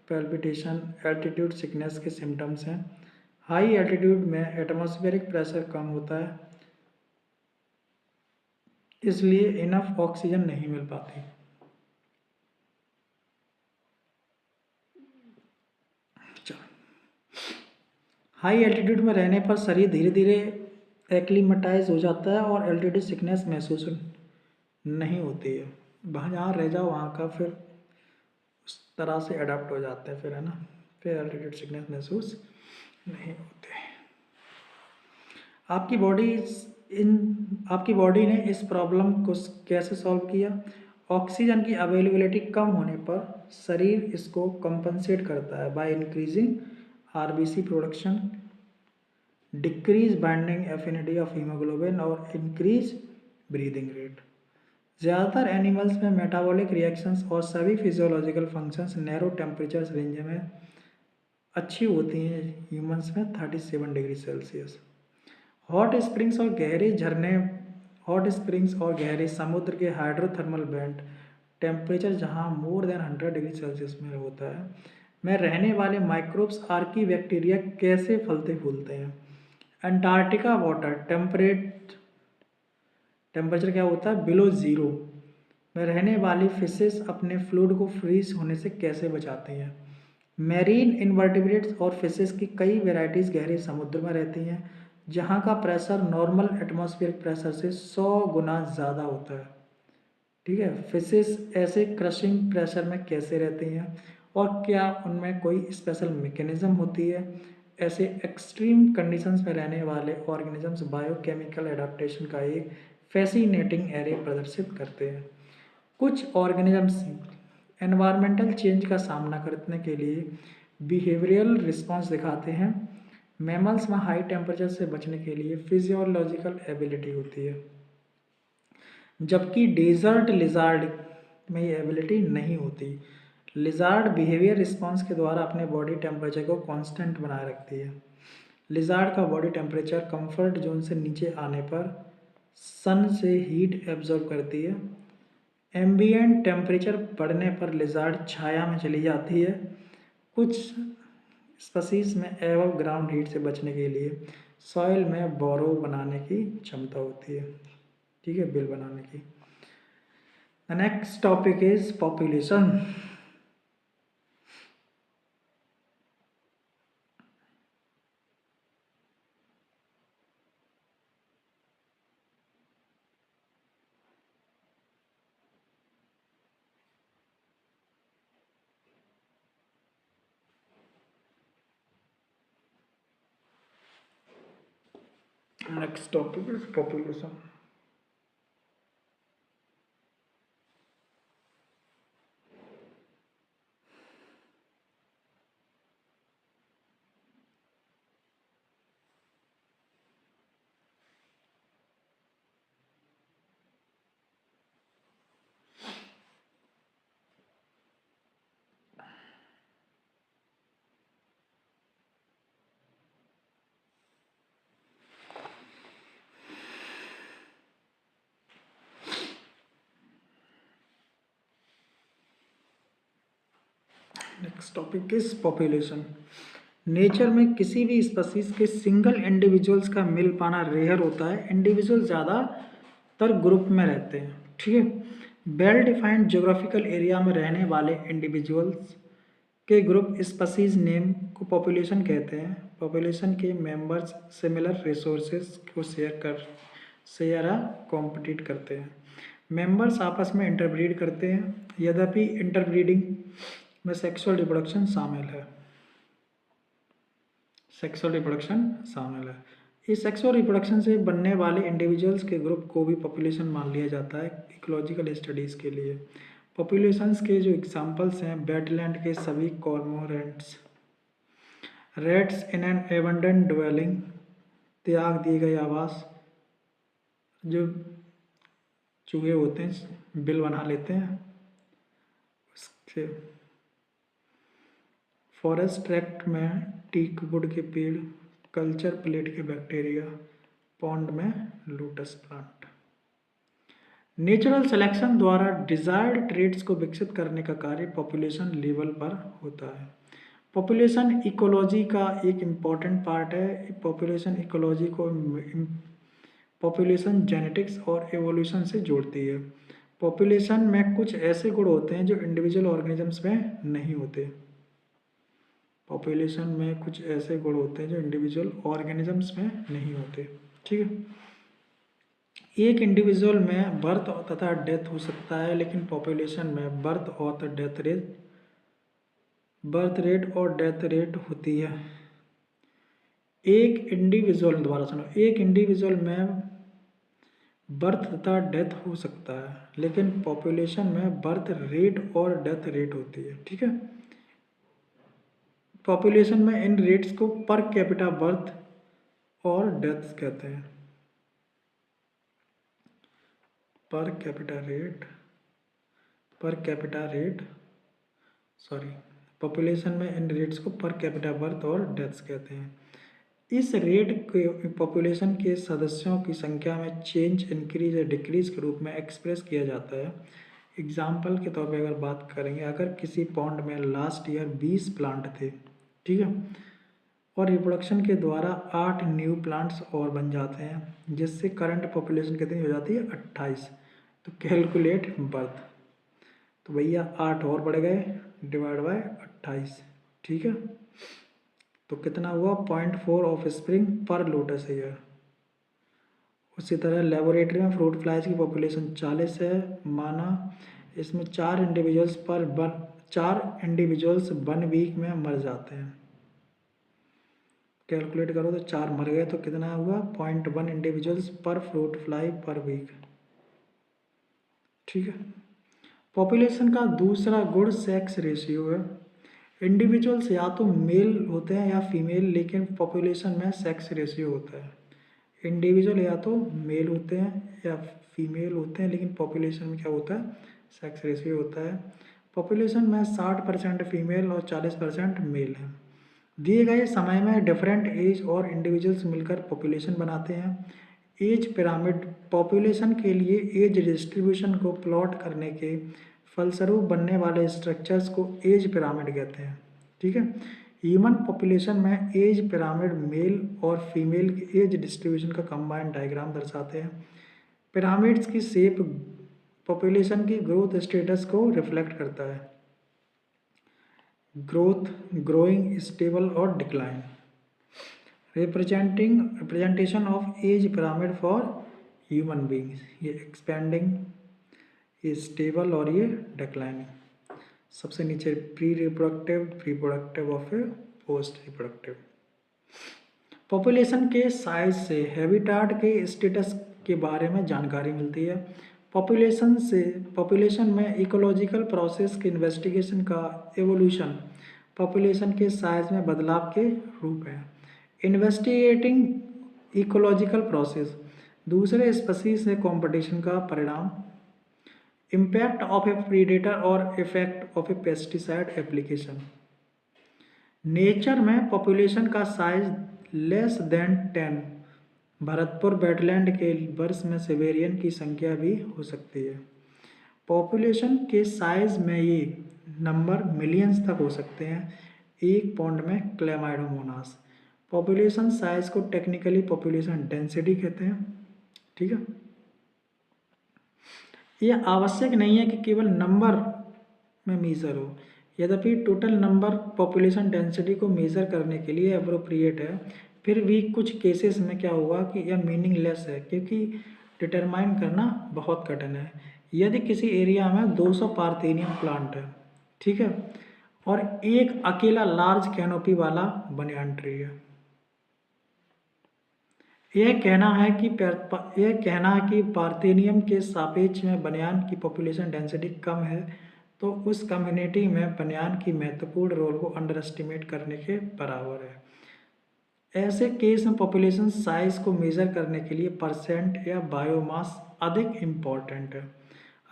palpitation altitude sickness के सिम्टम्स हैं। हाई एल्टीट्यूड में एटमॉस्फेरिक प्रेशर कम होता है, इसलिए इनफ ऑक्सीजन नहीं मिल पाती। हाई एल्टीट्यूड में रहने पर शरीर धीरे धीरे एक्लीमेटाइज हो जाता है और एल्टीट्यूड सिकनेस महसूस नहीं होती है। वहाँ जहाँ रह जाओ वहाँ का फिर उस तरह से अडाप्ट हो जाते हैं, फिर है ना, फिर एल्टीट्यूड सिकनेस महसूस नहीं होते। आपकी बॉडी ने इस प्रॉब्लम को कैसे सॉल्व किया? ऑक्सीजन की अवेलेबिलिटी कम होने पर शरीर इसको कंपनसेट करता है by increasing RBC production, decrease binding affinity of haemoglobin और इंक्रीज ब्रीदिंग रेट। ज़्यादातर एनिमल्स में मेटाबॉलिक रिएक्शंस और सभी physiological functions narrow temperature range में अच्छी होती हैं। ह्यूमंस में 37 डिग्री सेल्सियस। हॉट स्प्रिंग्स और गहरे समुद्र के हाइड्रोथर्मल वेंट टेम्परेचर जहां मोर देन 100 डिग्री सेल्सियस में होता है में रहने वाले माइक्रोब्स आर्की बैक्टीरिया कैसे फलते फूलते हैं? अंटार्कटिका वाटर टेम्परेचर क्या होता है? बिलो ज़ीरो में रहने वाली फिशेस अपने फ्लूइड को फ्रीज होने से कैसे बचाती हैं? मैरीन इनवर्टिब्रेट्स और फिशेस की कई वेराइटीज़ गहरे समुद्र में रहती हैं जहाँ का प्रेशर नॉर्मल एटमॉस्फेरिक प्रेशर से 100 गुना ज़्यादा होता है। ठीक है, फिशेस ऐसे क्रशिंग प्रेशर में कैसे रहती हैं और क्या उनमें कोई स्पेशल मैकेनिज्म होती है? ऐसे एक्सट्रीम कंडीशंस में रहने वाले ऑर्गेनिजम्स बायोकेमिकल एडाप्टेशन का एक फैसिनेटिंग एरे प्रदर्शित करते हैं। कुछ ऑर्गेनिजम्स एनवायरमेंटल चेंज का सामना करने के लिए बिहेवियरल रिस्पॉन्स दिखाते हैं। मैमल्स में हाई टेम्परेचर से बचने के लिए फिजियोलॉजिकल एबिलिटी होती है, जबकि डेजर्ट लिजार्ड में ये एबिलिटी नहीं होती। लिजार्ड बिहेवियर रिस्पॉन्स के द्वारा अपने बॉडी टेम्परेचर को कांस्टेंट बनाए रखती है। लिजार्ड का बॉडी टेम्परेचर कंफर्ट जोन से नीचे आने पर सन से हीट एब्जॉर्ब करती है। एम्बिएंट टेम्परेचर बढ़ने पर लिजार्ड छाया में चली जाती है। कुछ स्पीसीज में एवब ग्राउंड हीट से बचने के लिए सॉइल में बोरो बनाने की क्षमता होती है। ठीक है, बिल बनाने की। The next topic is population. Next topic is population. Next topic is population. Nature में किसी भी स्पीसीज के सिंगल इंडिविजुअल्स का मिल पाना रेयर होता है। इंडिविजुअल ज़्यादातर ग्रुप में रहते हैं। ठीक है, वेल डिफाइंड ज्योग्राफिकल एरिया में रहने वाले इंडिविजुअल्स के ग्रुप स्पीसीज नेम को पॉपुलेशन कहते हैं। पॉपुलेशन के मेंबर्स सिमिलर रिसोर्सेज को शेयर या कॉम्पिटिट करते हैं। मेंबर्स आपस में इंटरब्रीड करते हैं, यद्यपि इंटरब्रीडिंग में सेक्सुअल रिप्रोडक्शन शामिल है। इस सेक्सुअल रिप्रोडक्शन से बनने वाले इंडिविजुअल्स के ग्रुप को भी पॉपुलेशन मान लिया जाता है इकोलॉजिकल स्टडीज़ के लिए। पॉपुलेशंस के जो एग्जांपल्स हैं, वेटलैंड के सभी cormorants, rates in an abundant dwelling, त्याग दिए गए आवास, जो चूहे होते हैं बिल बना लेते हैं उसके, फॉरेस्ट ट्रैक्ट में टीक वुड के पेड़, कल्चर प्लेट के बैक्टीरिया, पॉन्ड में लोटस प्लांट। नेचुरल सिलेक्शन द्वारा डिजायर्ड ट्रेड्स को विकसित करने का कार्य पॉपुलेशन लेवल पर होता है। पॉपुलेशन इकोलॉजी का एक इम्पॉर्टेंट पार्ट है। पॉपुलेशन इकोलॉजी को पॉपुलेशन जेनेटिक्स और एवोल्यूशन से जोड़ती है। पॉपुलेशन में कुछ ऐसे गुण होते हैं जो इंडिविजुअल ऑर्गेनिजम्स में नहीं होते। पॉपुलेशन में कुछ ऐसे गुण होते हैं जो इंडिविजुअल ऑर्गेनिजम्स में नहीं होते। ठीक है। एक इंडिविजुअल में बर्थ तथा डेथ हो सकता है, लेकिन पॉपुलेशन में बर्थ रेट और डेथ रेट होती है। एक इंडिविजुअल में बर्थ तथा डेथ हो सकता है, लेकिन पॉपुलेशन में बर्थ रेट और डेथ रेट होती है। ठीक है। पॉपुलेशन में इन रेट्स को पर कैपिटा बर्थ और डेथ्स कहते हैं। पर कैपिटा रेट पॉपुलेशन में इन रेट्स को पर कैपिटा बर्थ और डेथ्स कहते हैं। इस रेट के पॉपुलेशन के सदस्यों की संख्या में चेंज, इंक्रीज या डिक्रीज के रूप में एक्सप्रेस किया जाता है। एग्जाम्पल के तौर पे अगर बात करेंगे, अगर किसी पॉन्ड में लास्ट ईयर 20 प्लांट थे, ठीक है, और रिप्रोडक्शन के द्वारा 8 न्यू प्लांट्स और बन जाते हैं, जिससे करंट पॉपुलेशन कितनी हो जाती है 28। तो कैलकुलेट बर्थ, तो भैया 8 और बढ़ गए डिवाइड बाय 28। ठीक है। तो कितना हुआ 0.4 ऑफ स्प्रिंग पर लोटस ईयर। उसी तरह लेबोरेटरी में फ्रूट फ्लाइज की पॉपुलेशन 40 है, माना इसमें 4 इंडिविजुअल्स 1 वीक में मर जाते हैं। कैलकुलेट करो तो 4 मर गए, तो कितना हुआ 0.1 इंडिविजुअल्स पर फ्रूट फ्लाई पर वीक। ठीक है। पॉपुलेशन का दूसरा गुण सेक्स रेशियो है। इंडिविजुअल्स या तो मेल होते हैं या फीमेल, लेकिन पॉपुलेशन में सेक्स रेशियो होता है। इंडिविजुअल या तो मेल होते हैं या फीमेल होते हैं, लेकिन पॉपुलेशन में क्या होता है, सेक्स रेशियो होता है। पॉपुलेशन में 60% फीमेल और 40% मेल है। दिए गए समय में डिफरेंट एज और इंडिविजुअल्स मिलकर पॉपुलेशन बनाते हैं। एज पिरामिड पॉपुलेशन के लिए एज डिस्ट्रीब्यूशन को प्लॉट करने के फलस्वरूप बनने वाले स्ट्रक्चर्स को एज पिरामिड कहते हैं। ठीक है। ह्यूमन पॉपुलेशन में एज पिरामिड मेल और फीमेल के एज डिस्ट्रीब्यूशन का कंबाइंड डायग्राम दर्शाते हैं। पिरामिड्स की शेप पॉपुलेशन की ग्रोथ स्टेटस को रिफ्लेक्ट करता है। ग्रोथ, ग्रोइंग, स्टेबल और decline. Representation of age pyramid for human beings, ये एक्सपेंडिंग, ये स्टेबल और ये डिक्लाइनिंग। सबसे नीचे प्री रिप्रोडक्टिव और फिर पोस्ट रिप्रोडक्टिव। पॉपुलेशन के साइज से हैबिटाट के स्टेटस के बारे में जानकारी मिलती है। पॉपुलेशन में इकोलॉजिकल प्रोसेस के इन्वेस्टिगेशन का एवोल्यूशन पॉपुलेशन के साइज में बदलाव के रूप है। इन्वेस्टिगेटिंग इकोलॉजिकल प्रोसेस, दूसरे स्पीशीज से कंपटीशन का परिणाम, इम्पैक्ट ऑफ ए प्रीडेटर और effect of A pesticide application. Nature में पॉपुलेशन का size less than 10, Bharatpur wetland के वर्ष में सिवेरियन की संख्या भी हो सकती है। पॉपुलेशन के साइज में ये नंबर मिलियंस तक हो सकते हैं। एक पॉन्ड में क्लेमाइडोमोनास। पॉपुलेशन साइज को टेक्निकली पॉपुलेशन डेंसिटी कहते हैं। ठीक है। यह आवश्यक नहीं है कि केवल नंबर में मेज़र हो, यद्यपि टोटल नंबर पॉपुलेशन डेंसिटी को मेज़र करने के लिए अप्रोप्रिएट है। फिर भी कुछ केसेस में क्या होगा कि यह मीनिंगलेस है, क्योंकि डिटरमाइन करना बहुत कठिन है। यदि किसी एरिया में 200 पार्थेनियम प्लांट है, ठीक है, और एक अकेला लार्ज कैनोपी वाला बनियान ट्री है, यह कहना है कि पार्थेनियम के सापेक्ष में बनियान की पॉपुलेशन डेंसिटी कम है, तो उस कम्युनिटी में बनियान की महत्वपूर्ण रोल को अंडर एस्टिमेट करने के बराबर है। ऐसे केस में पॉपुलेशन साइज को मेजर करने के लिए परसेंट या बायोमास अधिक इम्पॉर्टेंट है।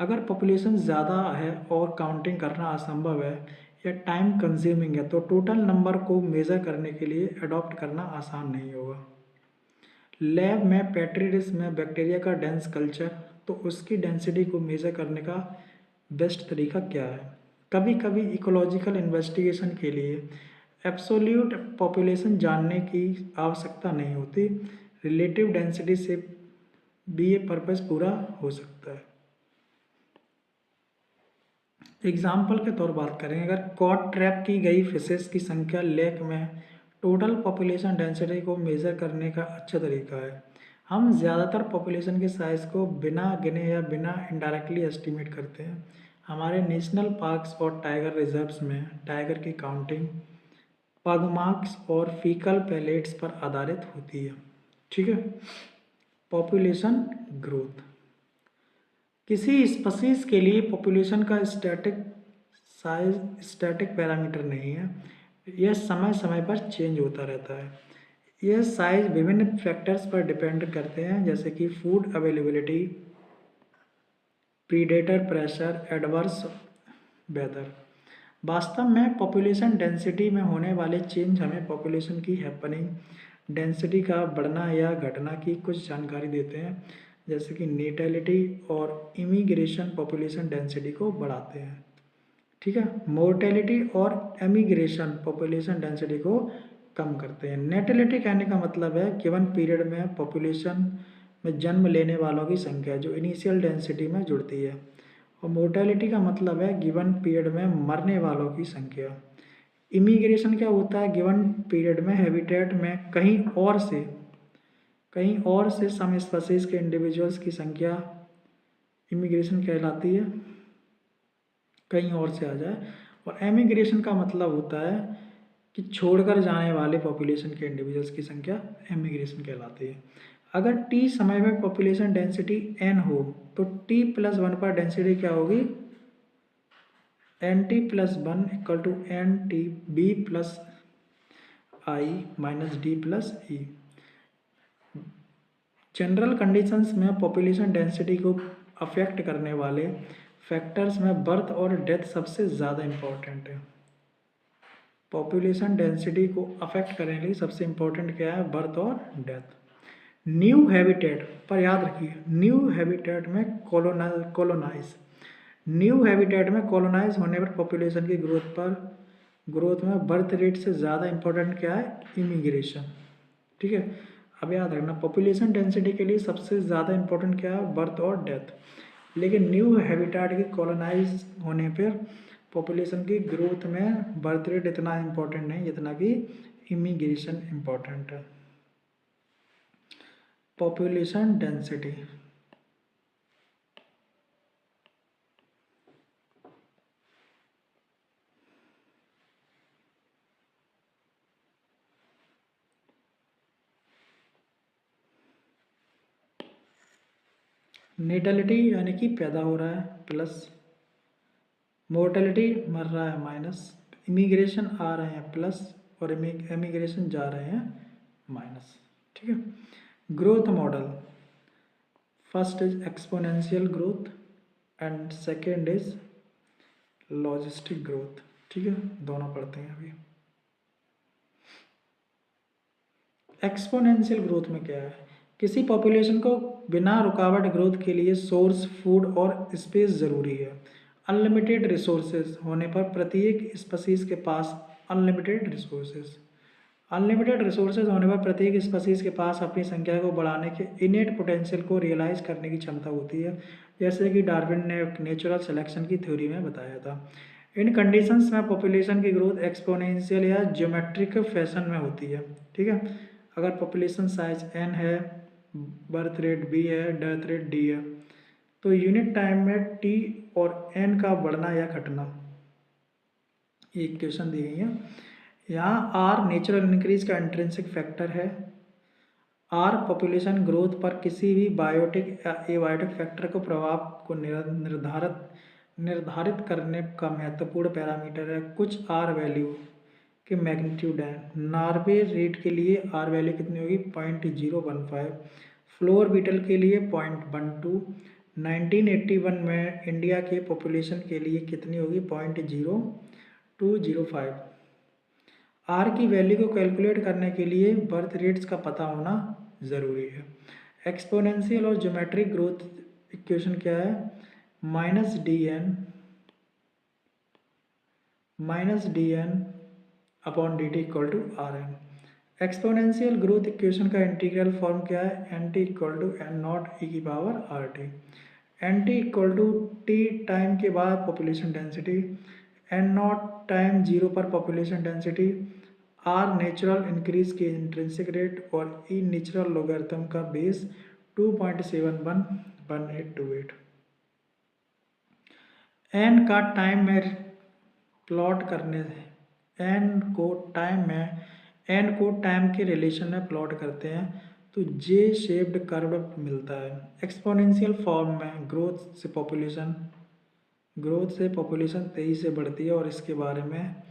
अगर पॉपुलेशन ज़्यादा है और काउंटिंग करना असंभव है या टाइम कंज्यूमिंग है, तो टोटल नंबर को मेजर करने के लिए अडॉप्ट करना आसान नहीं होगा। लैब में पेट्री डिश में बैक्टीरिया का डेंस कल्चर, तो उसकी डेंसिटी को मेजर करने का बेस्ट तरीका क्या है? कभी कभी इकोलॉजिकल इन्वेस्टिगेशन के लिए एब्सोल्यूट पॉपुलेशन जानने की आवश्यकता नहीं होती, रिलेटिव डेंसिटी से भी ये पर्पस पूरा हो सकता है। एग्जाम्पल के तौर बात करें, अगर कॉट ट्रैप की गई फिशेस की संख्या लेक में टोटल पॉपुलेशन डेंसिटी को मेज़र करने का अच्छा तरीका है। हम ज़्यादातर पॉपुलेशन के साइज़ को बिना गिने या बिना इनडायरेक्टली एस्टिमेट करते हैं। हमारे नेशनल पार्क्स और टाइगर रिजर्व्स में टाइगर की काउंटिंग पग मार्क्स और फीकल पैलेट्स पर आधारित होती है, ठीक है। पॉपुलेशन ग्रोथ किसी स्पीशीज के लिए पॉपुलेशन का स्टैटिक पैरामीटर नहीं है, यह समय समय पर चेंज होता रहता है। यह साइज विभिन्न फैक्टर्स पर डिपेंड करते हैं, जैसे कि food availability, predator pressure, adverse weather. वास्तव में पॉपुलेशन डेंसिटी में होने वाले चेंज हमें पॉपुलेशन की हैपनिंग डेंसिटी का बढ़ना या घटना की कुछ जानकारी देते हैं, जैसे कि नेटेलिटी और इमिग्रेशन पॉपुलेशन डेंसिटी को बढ़ाते हैं, ठीक है। मोर्टेलिटी और एमिग्रेशन पॉपुलेशन डेंसिटी को कम करते हैं। नेटेलिटी कहने का मतलब है गिवन पीरियड में पॉपुलेशन में जन्म लेने वालों की संख्या जो इनिशियल डेंसिटी में जुड़ती है, और मोर्टेलिटी का मतलब है गिवन पीरियड में मरने वालों की संख्या। इमिग्रेशन क्या होता है? गिवन पीरियड में हैबिटेट में कहीं और से सम स्पीशीज के इंडिविजुअल्स की संख्या इमिग्रेशन कहलाती है, कहीं और से आ जाए। और एमिग्रेशन का मतलब होता है कि छोड़कर जाने वाले पॉपुलेशन के इंडिविजुअल्स की संख्या एमिग्रेशन कहलाती है। अगर टी समय में पॉपुलेशन डेंसिटी n हो, तो t+1 पर डेंसिटी क्या होगी? nt+1 equal to ntb+i-d+e। General conditions में पॉपुलेशन डेंसिटी को अफेक्ट करने वाले फैक्टर्स में बर्थ और डेथ सबसे ज़्यादा इम्पोर्टेंट है। पॉपुलेशन डेंसिटी को अफेक्ट करने के लिए सबसे इम्पोर्टेंट क्या है? बर्थ और डेथ। न्यू हैबिटेट पर याद रखिए, न्यू हैबिटेट में कॉलोनाइज होने पर पॉपुलेशन की ग्रोथ में बर्थ रेट से ज़्यादा इम्पोर्टेंट क्या है? इमिग्रेशन, ठीक है। अब याद रखना, पॉपुलेशन डेंसिटी के लिए सबसे ज़्यादा इम्पोर्टेंट क्या है? बर्थ और डेथ। लेकिन न्यू हैबिटेट की कॉलोनाइज होने पर पॉपुलेशन की ग्रोथ में बर्थ रेट इतना इम्पोर्टेंट नहीं जितना कि इमिग्रेशन इम्पोर्टेंट है। पॉपुलेशन डेंसिटी नेटलिटी यानी कि पैदा हो रहा है प्लस, मोर्टेलिटी मर रहा है माइनस, इमिग्रेशन आ रहे हैं प्लस और एमिग्रेशन जा रहे हैं माइनस, ठीक है। Growth model, first is exponential growth and second is logistic growth, ठीक है। दोनों पढ़ते हैं अभी। एक्सपोनेंशियल ग्रोथ में क्या है? किसी पॉपुलेशन को बिना रुकावट ग्रोथ के लिए सोर्स, फूड और स्पेस ज़रूरी है। अनलिमिटेड रिसोर्सेज होने पर प्रत्येक स्पीशीज के पास अनलिमिटेड रिसोर्सेज, अनलिमिटेड रिसोर्सेज होने पर प्रत्येक स्पीसीज के पास अपनी संख्या को बढ़ाने के इनेट पोटेंशियल को रियलाइज करने की क्षमता होती है, जैसे कि डार्विन ने नेचुरल सिलेक्शन की थ्योरी में बताया था। इन कंडीशंस में पॉपुलेशन की ग्रोथ एक्सपोनेंशियल या ज्योमेट्रिक फैशन में होती है। ठीक है, अगर पॉपुलेशन साइज n है, बर्थ रेट b है, डेथ रेट d है, तो यूनिट टाइम में t और n का बढ़ना या घटना, ये इक्वेशन दी गई है। यहाँ आर नेचुरल इंक्रीज का इंट्रिंसिक फैक्टर है। आर पॉपुलेशन ग्रोथ पर किसी भी बायोटिक या एबायोटिक फैक्टर को प्रभाव को निर्धारित करने का महत्वपूर्ण पैरामीटर है। कुछ आर वैल्यू के मैग्नीट्यूड हैं। नॉर्वे रेट के लिए आर वैल्यू कितनी होगी? 0.015। फ्लोर बीटल के लिए 0.12। 1981 में इंडिया के पॉपुलेशन के लिए कितनी होगी? 0.0205। आर की वैल्यू को कैलकुलेट करने के लिए बर्थ रेट्स का पता होना ज़रूरी है। एक्सपोनेंशियल और ज्योमेट्रिक ग्रोथ इक्वेशन क्या है? -dn upon dt equal to Rn। Exponential growth equation का इंटीग्रल फॉर्म क्या है? nt equal to n naught e की power rt। nt equal to t time के बाद population density, n naught time 0 पर population density, r natural increase के intrinsic rate और e natural logarithm का बेस 2.711828। n का टाइम में plot करने n को टाइम के रिलेशन में प्लॉट करते हैं तो जे शेप्ड कर्व मिलता है। एक्सपोनेंशियल फॉर्म में ग्रोथ से पॉपुलेशन तेजी से बढ़ती है और इसके बारे में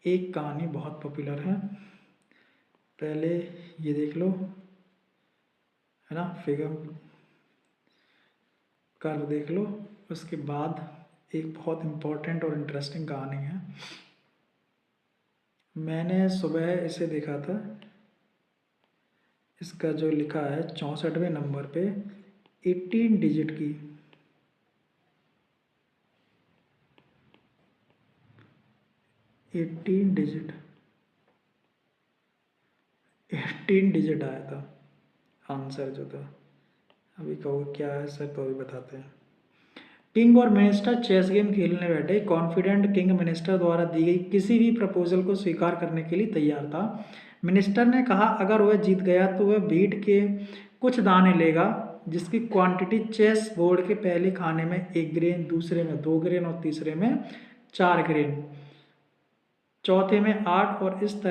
एक कहानी बहुत पॉपुलर है। पहले ये देख लो, है ना, फिगर कर्व देख लो, उसके बाद एक बहुत इम्पोर्टेंट और इंटरेस्टिंग कहानी है। मैंने सुबह इसे देखा था। इसका जो लिखा है 64वें नंबर पे 18 डिजिट की 18 डिजिट आया था आंसर जो था। अभी कहोगे क्या है सर, तो अभी बताते हैं। किंग और मिनिस्टर चेस गेम खेलने बैठे। कॉन्फिडेंट किंग मिनिस्टर द्वारा दी गई किसी भी प्रपोजल को स्वीकार करने के लिए तैयार था। मिनिस्टर ने कहा अगर वह जीत गया तो वह बीट के कुछ दाने लेगा जिसकी क्वांटिटी चेस बोर्ड के पहले खाने में 1 ग्रेन, दूसरे में 2 ग्रेन और तीसरे में 4 ग्रेन, चौथे में 8 और इस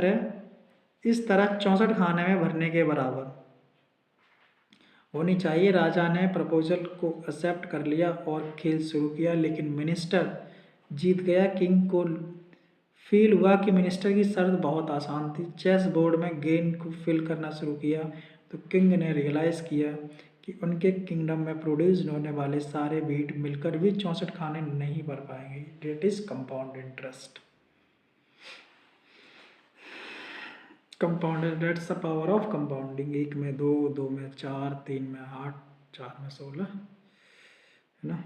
तरह 64 खाने में भरने के बराबर होनी चाहिए। राजा ने प्रपोजल को एक्सेप्ट कर लिया और खेल शुरू किया, लेकिन मिनिस्टर जीत गया। किंग को फील हुआ कि मिनिस्टर की शर्त बहुत आसान थी। चेस बोर्ड में गेंद को फिल करना शुरू किया तो किंग ने रियलाइज़ किया कि उनके किंगडम में प्रोड्यूस होने वाले सारे बीट मिलकर भी 64 खाने नहीं भर पाएंगे। That is compound interest. Compound, that's the power of compounding. 1 में 2, 2 में 4, 3 में 8, 4 में 16, है ना।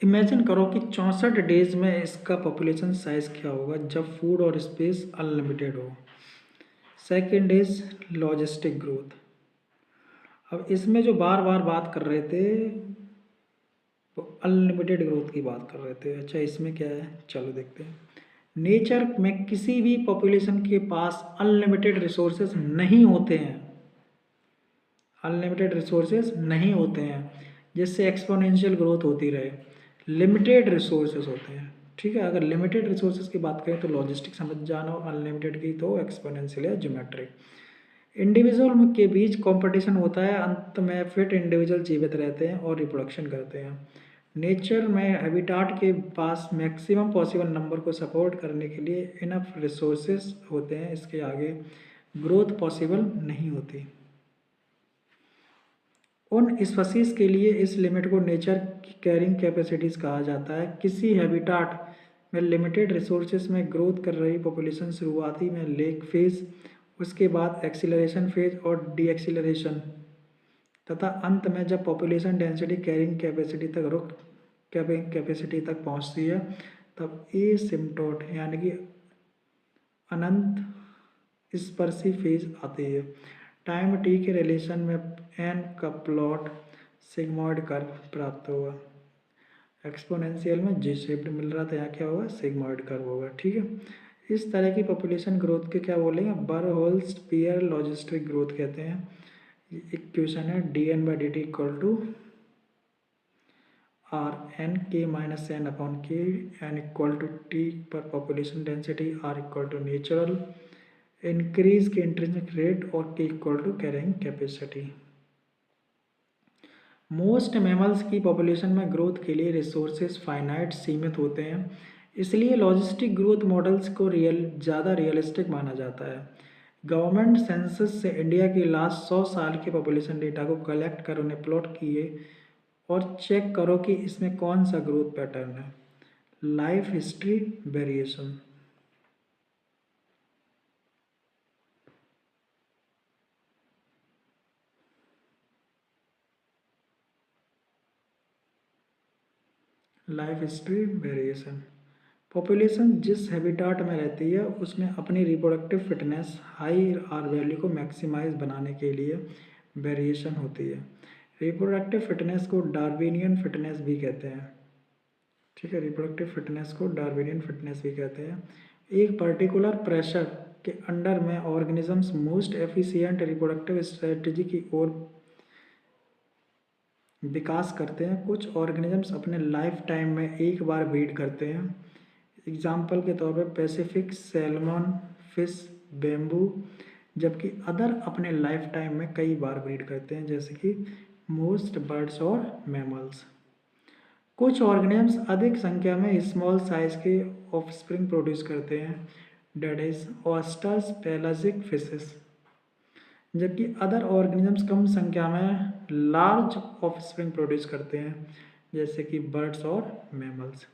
इमेजिन करो कि 64 डेज में इसका पॉपुलेशन साइज क्या होगा जब फूड और स्पेस अनलिमिटेड हो। Second is logistic growth. अब इसमें जो बार बार बात कर रहे थे वो अनलिमिटेड ग्रोथ की बात कर रहे थे। अच्छा, इसमें क्या है, चलो देखते हैं। नेचर में किसी भी पॉपुलेशन के पास अनलिमिटेड रिसोर्सेज नहीं होते हैं, अनलिमिटेड रिसोर्सेज नहीं होते हैं जिससे एक्सपोनेंशियल ग्रोथ होती रहे। लिमिटेड रिसोर्सेज होते हैं। ठीक है, अगर लिमिटेड रिसोर्सेज की बात करें तो लॉजिस्टिक समझ जाना, अनलिमिटेड की तो एक्सपोनेंशियल या ज्योमेट्रिक। इंडिविजुअल के बीच कंपटीशन होता है, अंत में फिट इंडिविजुअल जीवित रहते हैं और रिप्रोडक्शन करते हैं। नेचर में हैबिटाट के पास मैक्सिमम पॉसिबल नंबर को सपोर्ट करने के लिए इनफ रिसोर्सेज होते हैं, इसके आगे ग्रोथ पॉसिबल नहीं होती। उन स्पीशीज के लिए इस लिमिट को नेचर की कैरिंग कैपेसिटीज कहा जाता है। किसी हैबिटाट में लिमिटेड रिसोर्सेज में ग्रोथ कर रही पॉपुलेशन शुरुआती में लेक फेज, उसके बाद एक्सीलरेशन फेज और डी एक्सीलरेशन तथा अंत में जब पॉपुलेशन डेंसिटी कैरिंग कैपेसिटी तक पहुंचती है तब एसिम्प्टोट यानी कि अनंत स्पर्शी फेज आती है। टाइम टी के रिलेशन में एन का प्लॉट सिग्मॉइड कर्व प्राप्त होगा। एक्सपोनेंशियल में जी शेप्ड मिल रहा था, यहाँ क्या होगा, सिग्मॉइड कर्व होगा। ठीक है, इस तरह की पॉपुलेशन ग्रोथ के क्या बोलेंगे, बरहोल्स पियर लॉजिस्टिक ग्रोथ कहते हैं। इक्वेशन है D N by D T equal to R N K minus N upon K, N equal to T पर population density, R equal to natural increase के इंट्रिंसिक रेट और K equal to carrying capacity. Most mammals की population में growth के लिए resources finite सीमित होते हैं, इसलिए लॉजिस्टिक ग्रोथ मॉडल्स को ज़्यादा रियलिस्टिक माना जाता है। गवर्नमेंट सेंसस से इंडिया की लास्ट 100 साल के पॉपुलेशन डेटा को कलेक्ट कर उन्हें प्लॉट किए और चेक करो कि इसमें कौन सा ग्रोथ पैटर्न है। Life history variation. Life history variation, population जिस हैबिटाट में रहती है उसमें अपनी reproductive fitness high R value को मैक्सिमाइज बनाने के लिए वेरिएशन होती है। रिप्रोडक्टिव फिटनेस को डार्विनियन फिटनेस भी कहते हैं। ठीक है, रिप्रोडक्टिव फिटनेस को डार्विनियन फिटनेस भी कहते हैं। एक पर्टिकुलर प्रेशर के अंडर में organisms most efficient reproductive strategy की ओर विकास करते हैं। कुछ ऑर्गेनिजम्स अपने लाइफ टाइम में एक बार ब्रीड करते हैं। एग्जाम्पल के तौर पर पैसिफिक सैल्मन फिश, बेम्बू, जबकि अदर अपने लाइफ टाइम में कई बार ब्रीड करते हैं, जैसे कि मोस्ट बर्ड्स और मैमल्स। कुछ ऑर्गेनिजम्स अधिक संख्या में स्मॉल साइज के ऑफस्प्रिंग प्रोड्यूस करते हैं, that is oysters, pelagic fishes, जबकि अदर ऑर्गेनिजम्स कम संख्या में लार्ज ऑफस्प्रिंग प्रोड्यूस करते हैं, जैसे कि बर्ड्स और मैमल्स।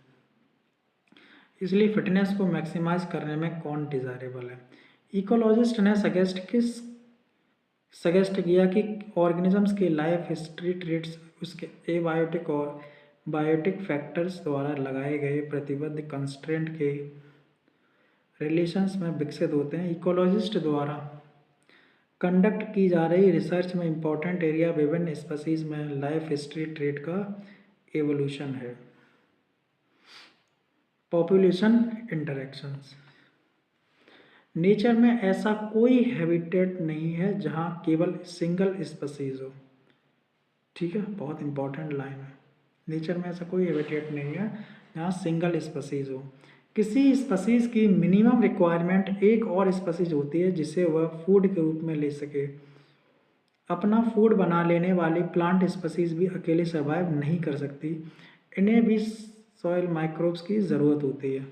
इसलिए फिटनेस को मैक्सिमाइज करने में कौन डिज़ायरेबल है। इकोलॉजिस्ट ने सजेस्ट किया कि ऑर्गेनिजम्स की लाइफ हिस्ट्री ट्रेट्स उसके एबायोटिक और बायोटिक फैक्टर्स द्वारा लगाए गए प्रतिबद्ध कंस्ट्रेंट के रिलेशंस में विकसित होते हैं। इकोलॉजिस्ट द्वारा कंडक्ट की जा रही रिसर्च में इम्पॉर्टेंट एरिया विभिन्न स्पीसीज में लाइफ हिस्ट्री ट्रेट का एवोल्यूशन है। पॉपुलेशन इंटरेक्शंस, नेचर में ऐसा कोई हैबिटेट नहीं है जहां केवल सिंगल स्पीसीज हो। ठीक है, बहुत इंपॉर्टेंट लाइन है। नेचर में ऐसा कोई हैबिटेट नहीं है जहां सिंगल स्पीसीज हो। किसी स्पीसीज की मिनिमम रिक्वायरमेंट एक और स्पीसीज होती है जिसे वह फूड के रूप में ले सके। अपना फूड बना लेने वाली प्लांट स्पीसीज भी अकेले सर्वाइव नहीं कर सकती, इन्हें भी सॉइल माइक्रोब्स की ज़रूरत होती है।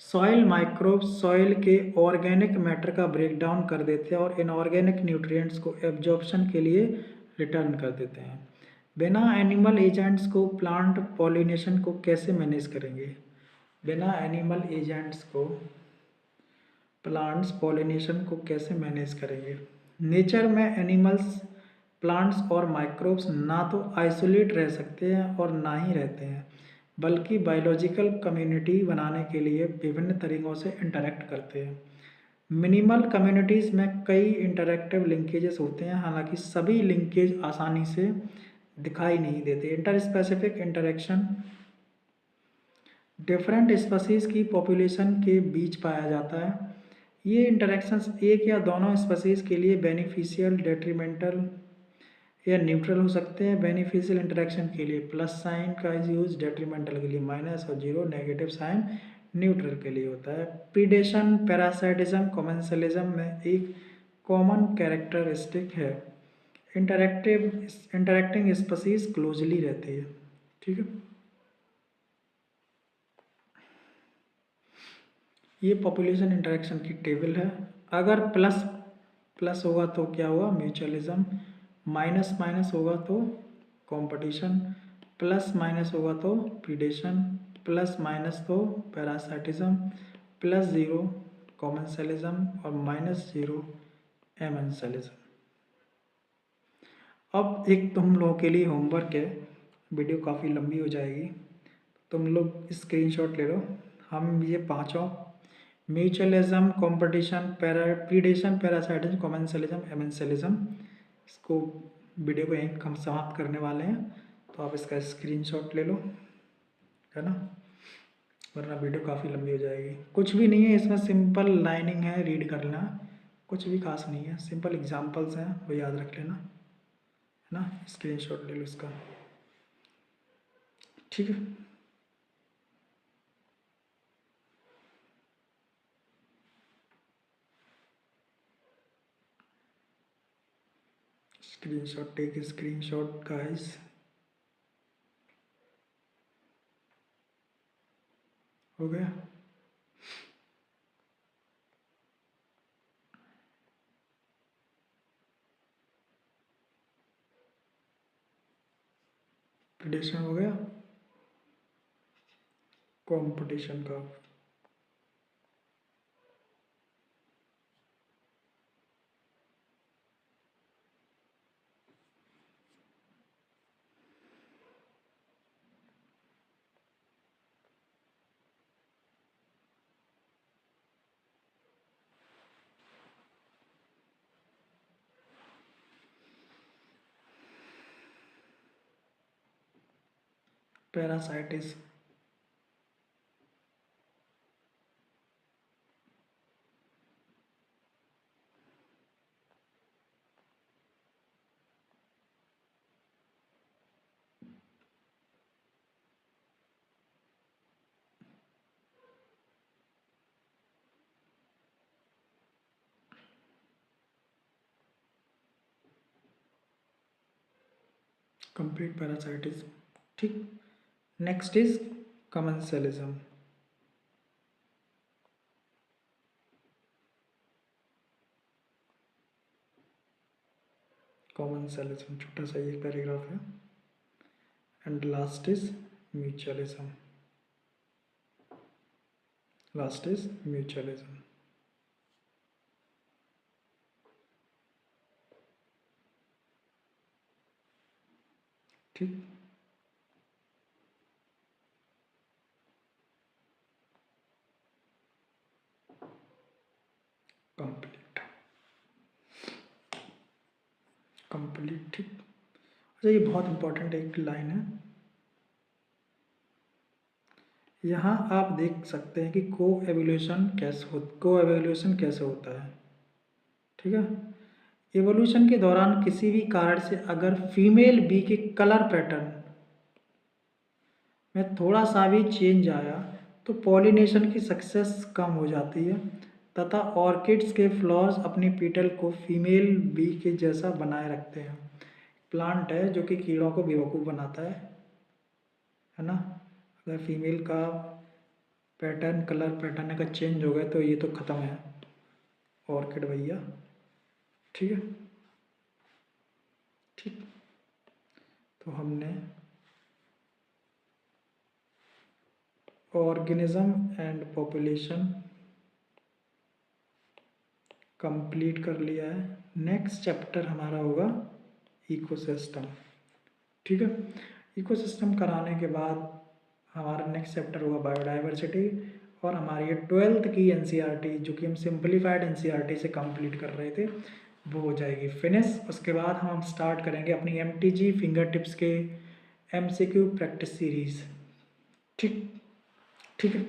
सॉइल माइक्रोब्स सॉइल के ऑर्गेनिक मैटर का ब्रेकडाउन कर देते हैं और इनऑर्गेनिक न्यूट्रिएंट्स को एब्जॉर्प्शन के लिए रिटर्न कर देते हैं। बिना एनिमल एजेंट्स को प्लांट पॉलिनेशन को कैसे मैनेज करेंगे। बिना एनिमल एजेंट्स को प्लांट्स पॉलिनेशन को कैसे मैनेज करेंगे। नेचर में एनिमल्स, प्लांट्स और माइक्रोब्स ना तो आइसोलेट रह सकते हैं और ना ही रहते हैं, बल्कि बायोलॉजिकल कम्युनिटी बनाने के लिए विभिन्न तरीकों से इंटरेक्ट करते हैं। मिनिमल कम्युनिटीज़ में कई इंटरैक्टिव लिंकेजेस होते हैं, हालांकि सभी लिंकेज आसानी से दिखाई नहीं देते। इंटरस्पेसिफिक इंटरेक्शन डिफरेंट स्पीसीज की पॉपुलेशन के बीच पाया जाता है। ये इंटरेक्शंस एक या दोनों स्पीसीज के लिए बेनिफिशियल, डेट्रीमेंटल या न्यूट्रल हो सकते हैं। बेनिफिशियल इंटरेक्शन के लिए प्लस साइन का यूज, डेट्रीमेंटल के लिए माइनस और जीरो नेगेटिव साइन न्यूट्रल के लिए होता है। प्रीडेशन, पैरासाइटिज्म, कॉमेंसलिज्म में एक कॉमन कैरेक्टरिस्टिक है। इंटरेक्टिंग स्पीसीज क्लोजली रहती है। ठीक है, ये पॉपुलेशन इंटरेक्शन की टेबल है। अगर प्लस प्लस होगा तो क्या हुआ, म्यूचुअलिज्म। माइनस माइनस होगा तो कंपटीशन। प्लस माइनस होगा तो प्रीडेशन। प्लस माइनस तो पैरासाइटिज्म। प्लस ज़ीरो कॉमेंसलिज्म और माइनस ज़ीरो एमेंसलिज्म। अब एक तुम लोगों के लिए होमवर्क है, वीडियो काफ़ी लंबी हो जाएगी, तुम लोग स्क्रीनशॉट ले लो। हम ये पांचों mutualism, competition, predation, parasitism, commensalism, amensalism, इसको वीडियो को यहीं हम समाप्त करने वाले हैं। तो आप इसका स्क्रीनशॉट ले लो, है ना, वरना वीडियो काफ़ी लंबी हो जाएगी। कुछ भी नहीं है इसमें, सिंपल लाइनिंग है, रीड कर लेना, कुछ भी खास नहीं है, सिंपल एग्जांपल्स हैं, वो याद रख लेना, है ना। स्क्रीनशॉट ले लो इसका, ठीक है। Screenshot, take screenshot guys. हो गया। प्रिडिक्शन हो गया कंपटीशन का। पैरासाइटिस, कंप्लीट पैरासाइटिस, ठीक। Next is commensalism. कमेंसलिज्म छोटा सा एक पैराग्राफ है। And last is mutualism, last is mutualism, ठीक। कंप्लीट, कंप्लीट, ठीक। अच्छा, ये बहुत इंपॉर्टेंट एक लाइन है, यहाँ आप देख सकते हैं कि को एवोल्यूशन कैसे होता है, ठीक है। एवोल्यूशन के दौरान किसी भी कारण से अगर फीमेल बी के कलर पैटर्न में थोड़ा सा भी चेंज आया तो पॉलिनेशन की सक्सेस कम हो जाती है तथा ऑर्किड्स के फ्लावर्स अपनी पीटल को फीमेल बी के जैसा बनाए रखते हैं। प्लांट है जो कि कीड़ों को बेवकूफ़ बनाता है ना। अगर फीमेल का पैटर्न, कलर पैटर्न अगर चेंज हो गए तो ये तो ख़त्म है ऑर्किड भैया, ठीक है। ठीक, तो हमने ऑर्गेनिज्म एंड पॉपुलेशन कंप्लीट कर लिया है। नेक्स्ट चैप्टर हमारा होगा इकोसिस्टम, ठीक है। इकोसिस्टम कराने के बाद हमारा नेक्स्ट चैप्टर होगा बायोडाइवर्सिटी, और हमारी ये 12th की एनसीईआरटी जो कि हम सिंप्लीफाइड एनसीईआरटी से कंप्लीट कर रहे थे वो हो जाएगी फिनिश। उसके बाद हम स्टार्ट करेंगे अपनी एमटीजी फिंगर टिप्स के एमसीक्यू प्रैक्टिस सीरीज़, ठीक। ठीक है।